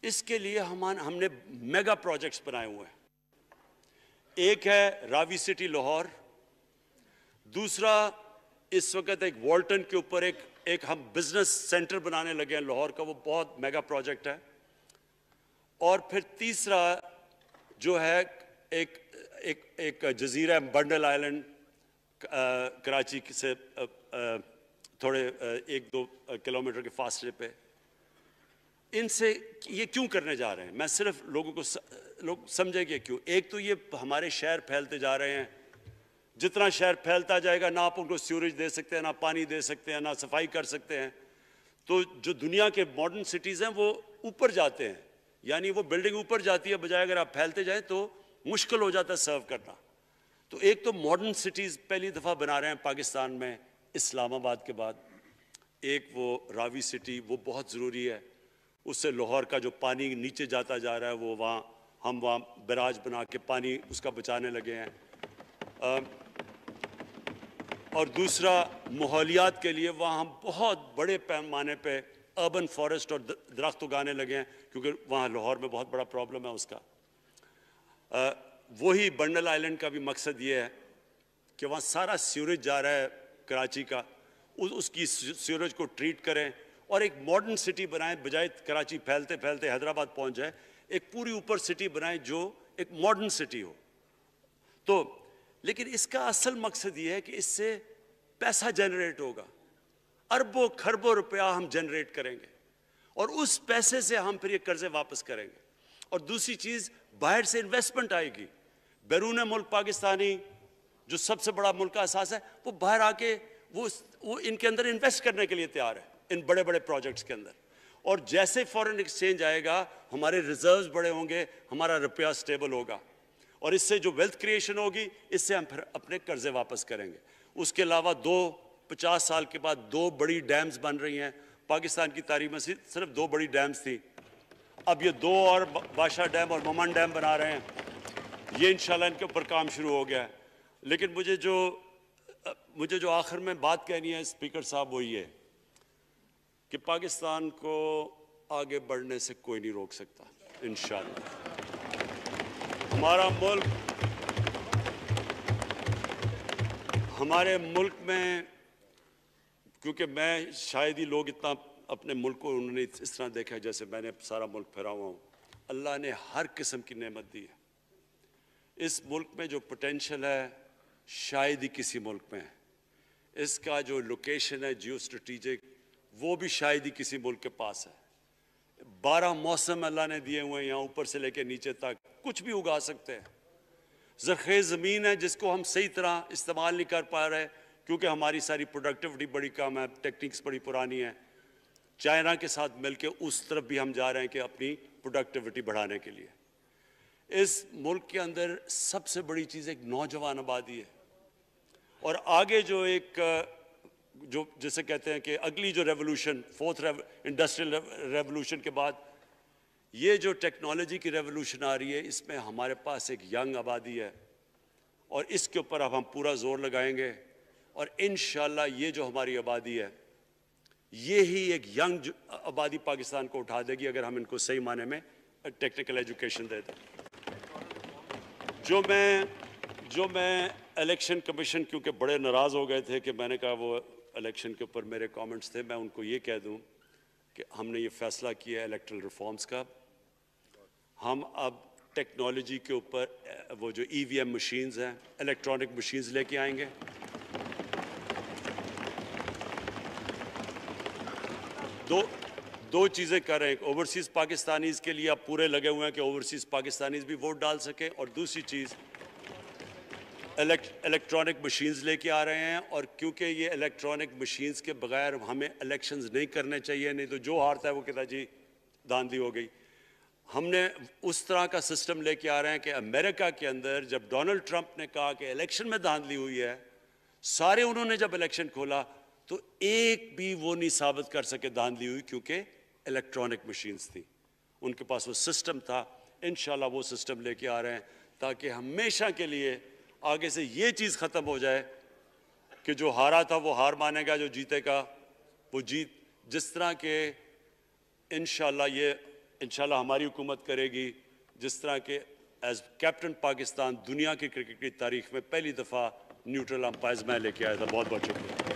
اس کے لیے ہم نے میگا پروجیکٹس بنائے ہوئے ہیں. ایک ہے راوی سٹی لاہور, دوسرا اس وقت ایک والٹن کے اوپر ایک ہم بزنس سینٹر بنانے لگے ہیں لاہور کا, وہ بہت میگا پروجیکٹ ہے. اور پھر تیسرا جو ہے ایک جزیرہ بنڈل آئلینڈ کراچی سے تھوڑے 1-2 کلومیٹر کے فاصلے پہ. ان سے یہ کیوں کرنے جا رہے ہیں؟ میں صرف لوگ سمجھیں کہ کیوں. ایک تو یہ ہمارے شہر پھیلتے جا رہے ہیں, جتنا شہر پھیلتا جائے گا نہ آپ ان کو سیوریج دے سکتے ہیں, نہ پانی دے سکتے ہیں, نہ صفائی کر سکتے ہیں. تو جو دنیا کے ماڈرن سٹیز ہیں وہ اوپر جاتے ہیں, یعنی وہ بلڈنگ اوپر جاتی ہے, بجائے اگر آپ پھیلتے جائیں تو مشکل ہو جاتا ہے سرو کرنا. تو ایک تو ماڈرن سٹیز پہلی دفعہ بنا رہے ہیں پاکستان میں اسلام آباد کے بعد. ایک وہ راوی سٹی, وہ بہت ضروری ہے. اس سے لاہور کا جو پانی نیچے جاتا جا رہا ہے وہ ہم وہاں بیراج بنا کے پانی اس کا بچانے لگے ہیں. اور دوسرا ماحولیات کے لیے وہاں ہم بہت بڑے پیمانے پہ اربن فارسٹ اور درخت اگانے لگے ہیں, کیونکہ وہاں لاہور میں بہت بڑا پرابلم ہے اس کا. وہی بنڈل آئلینڈ کا بھی مقصد یہ ہے کہ وہاں سارا سیوریج جا رہا ہے کراچی کا, اس کی سیوریج کو ٹریٹ کریں اور ایک ماڈرن سٹی بنائیں, بجائے کراچی پھیلتے پھیلتے حیدرآباد پہنچ جائے, ایک پوری اوپر سٹی بنائیں جو ایک ماڈرن سٹی ہو. تو لیکن اس کا اصل مقصد یہ ہے کہ اس سے پیسہ جنریٹ ہوگا, اربوں کھربوں روپیہ ہم جنریٹ کریں گے اور اس پیسے سے ہم پھر یہ قرضے واپس کریں گے. اور دوسری چیز, باہر سے انویسٹمنٹ آئے گی. بیرون ملک پاکستانی جو سب سے بڑا ملک کا اساس ہے وہ باہر آ کے وہ ان کے اندر انویسٹ کرنے کے لیے تیار ہے, ان بڑے بڑے پروجیکٹس کے اندر. اور جیسے فورن ایکسچینج آئے گا ہمارے ریزروز بڑے ہوں گے, ہمارا روپیہ سٹیبل ہوگا, اور اس سے جو ویلتھ کریشن ہوگی اس سے ہم پھر اپنے قرضے واپس کریں گے. اس کے علاوہ 50 سال کے بعد 2 بڑی ڈیمز بن رہی ہیں. پاکستان کی تاریخ میں صرف 2 بڑی ڈیمز تھی, اب یہ 2 اور بادشاہ ڈیم اور ممن ڈیم بنا رہے ہیں. یہ انشاءاللہ ان کے اوپر کام شروع ہو گیا ہے. لیکن مجھے جو آخر میں بات کہنی ہے اسپیکر صاحب وہ یہ کہ پاکستان کو آگے بڑھنے سے کوئی نہیں روک سکتا انشاءاللہ. ہمارے ملک میں کیونکہ میں شاید ہی لوگ اتنا اپنے ملک کو انہوں نے اس طرح دیکھا ہے جیسے میں نے سارا ملک پھیرا ہوا ہوں. اللہ نے ہر قسم کی نعمت دی ہے. اس ملک میں جو پوٹینشل ہے شاید ہی کسی ملک میں ہے. اس کا جو لوکیشن ہے جیو اسٹریٹجک وہ بھی شاید ہی کسی ملک کے پاس ہے. 12 موسم اللہ نے دیے ہوئے ہیں یہاں اوپر سے لے کے نیچے تک, کچھ بھی اگا سکتے ہیں. زرخیز زمین ہے جس کو ہم صحیح طرح استعمال نہیں کر پا رہے کیونکہ ہماری ساری پروڈکٹیوٹی بڑی کم ہے, ٹیکنیکس بڑی پرانی ہے. چائنا کے ساتھ مل کے اس طرف بھی ہم جا رہے ہیں کہ اپنی پروڈکٹیوٹی بڑھانے کے لیے. اس ملک کے اندر سب سے بڑی چیز ایک نوجوان آبادی ہے, اور آگے جو ایک جو جسے کہتے ہیں کہ اگلی جو ریولوشن, 4th انڈسٹریل ریولوشن کے بعد یہ جو ٹیکنالوجی کی ریولوشن آ رہی ہے, اس میں ہمارے پاس ایک ینگ آبادی ہے اور اس کے اوپر اب ہم پورا زور لگائیں گے. اور انشاءاللہ یہ جو ہماری آبادی ہے یہی ایک ینگ آبادی پاکستان کو اٹھا دے گی اگر ہم ان کو صحیح معنی میں ٹیکنیکل ایجوکیشن دے دیں. جو میں الیکشن کمیشن کیونکہ بڑے ناراض ہو گئے تھے کہ میں نے کہا وہ الیکشن کے اوپر میرے کامنٹس تھے, میں ان کو یہ کہہ دوں کہ ہم نے یہ فیصلہ کیا ہے الیکٹرل ریفارمز کا. ہم اب ٹیکنالوجی کے اوپر وہ جو EVM مشینز ہیں, الیکٹرانک مشینز لے کے آئیں گے. دو چیزیں کر رہے ہیں. اوورسیز پاکستانیز کے لیے اب پورے لگے ہوئے ہیں کہ اوورسیز پاکستانیز بھی ووٹ ڈال سکیں, اور دوسری چیز الیکٹرانک مشینز لے کے آ رہے ہیں. اور کیونکہ یہ الیکٹرانک مشینز کے بغیر ہمیں الیکشنز نہیں کرنے چاہیے, نہیں تو جو ہارتا ہے وہ کہتا جی دھاندلی ہو گئی. ہم نے اس طرح کا سسٹم لے کے آ رہے ہیں کہ امریکہ کے اندر جب ڈونلڈ ٹرمپ نے کہا کہ الیکشن میں دھاندلی ہوئی ہے, سارے انہوں نے جب الیکشن کھولا تو ایک بھی وہ نہیں ثابت کر سکے دھاندلی ہوئی کیونکہ الیکٹرانک مشینز تھی, ان کے پاس وہ سسٹم تھا. انشاءاللہ وہ سسٹم لے کے آ رہے ہیں تاکہ ہمیشہ کے لیے آگے سے یہ چیز ختم ہو جائے کہ جو ہارا تھا وہ ہار مانے گا, جو جیتے گا وہ جیت. جس طرح کہ انشاءاللہ ہماری حکومت کرے گی, جس طرح کہ ایز کیپٹن پاکستان دنیا کی کرکٹ کی تاریخ میں پہلی دفعہ نیوٹرل امپائرز میں لے کے آیا تھا. بہت بہت شکریہ.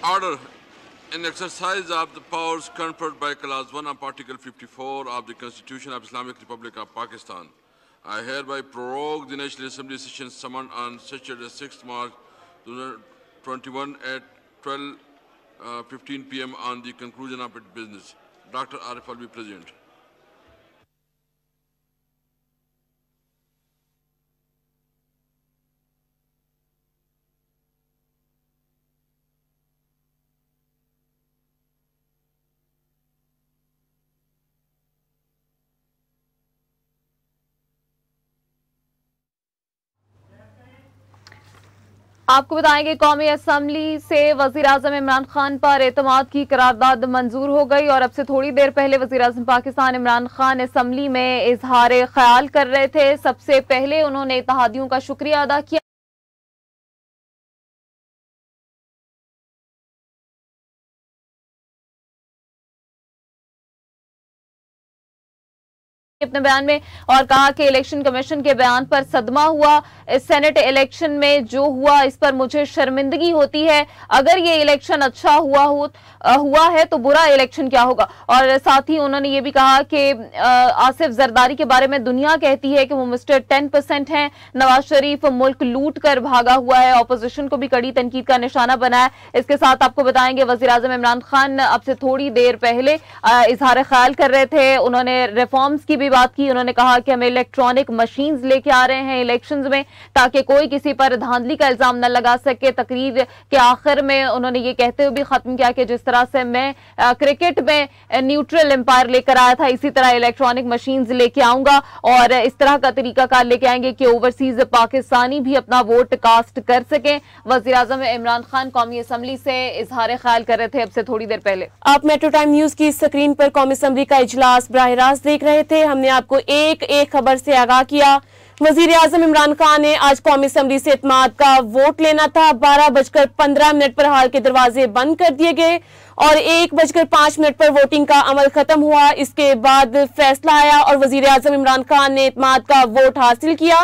Order. In exercise of the powers conferred by Clause 1 of Article 54 of the Constitution of Islamic Republic of Pakistan, I hereby prorogue the National Assembly session summoned on Saturday 6th March 2021 at 12:15 p.m. on the conclusion of its business. Dr. Arif will be present. آپ کو بتائیں گے قومی assembly سے وزیراعظم عمران خان پر اعتماد کی قرارداد منظور ہو گئی, اور اب سے تھوڑی دیر پہلے وزیراعظم پاکستان عمران خان اسمبلی میں اظہار خیال کر رہے تھے. سب سے پہلے انہوں نے اتحادیوں کا شکریہ ادا کیا. اپنے بیان میں اور کہا کہ الیکشن کمیشن کے بیان پر صدمہ ہوا. سینٹ الیکشن میں جو ہوا اس پر مجھے شرمندگی ہوتی ہے. اگر یہ الیکشن اچھا ہوا ہے تو برا الیکشن کیا ہوگا. اور ساتھ ہی انہوں نے یہ بھی کہا کہ آصف زرداری کے بارے میں دنیا کہتی ہے کہ وہ مسٹر 10% ہیں. نواز شریف ملک لوٹ کر بھاگا ہوا ہے. اپوزیشن کو بھی کڑی تنقید کا نشانہ بنا ہے. اس کے ساتھ آپ کو بتائیں گے وزیراعظم عمران خان اب سے تھوڑی دیر پہلے اظہار خیال کر رہے تھے. انہوں نے ریفارمز کی بھی بات کی. انہوں نے کہا کہ ہم الیکٹرانک مشینز لے کے آ رہے ہیں الیکشنز میں تاکہ کوئی کسی پر دھاندلی کا الزام نہ لگا سکے. تقریر کے آخر میں انہوں نے یہ کہتے ہوئے بھی ختم کیا کہ جس طرح سے میں کرکٹ میں نیوٹرل امپائر لے کر آیا تھا اسی طرح الیکٹرانک مشینز لے کے آؤں گا, اور اس طرح کا طریقہ کار لے کے آئیں گے کہ اوورسیز پاکستانی بھی اپنا ووٹ کاسٹ کر سکیں. وزیراعظم عمران خان قومی اسمبلی سے اظہار خیال کر رہے تھے اب سے تھوڑی دیر پہلے. آپ میٹرو ٹائم نیوز کی اسکرین پر قومی اسمبلی کا اجلاس براہ راست دیکھ رہے تھے. ہم نے آپ کو ایک خبر سے آگاہ کیا. وزیر اعظم عمران خان نے آج قومی اسمبلی سے اعتماد کا ووٹ لینا تھا. 12:15 پر ہال کے دروازے بند کر دیے گئے اور 1:05 پر ووٹنگ کا عمل ختم ہوا. اس کے بعد فیصلہ آیا اور وزیر اعظم عمران خان نے اعتماد کا ووٹ حاصل کیا.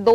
2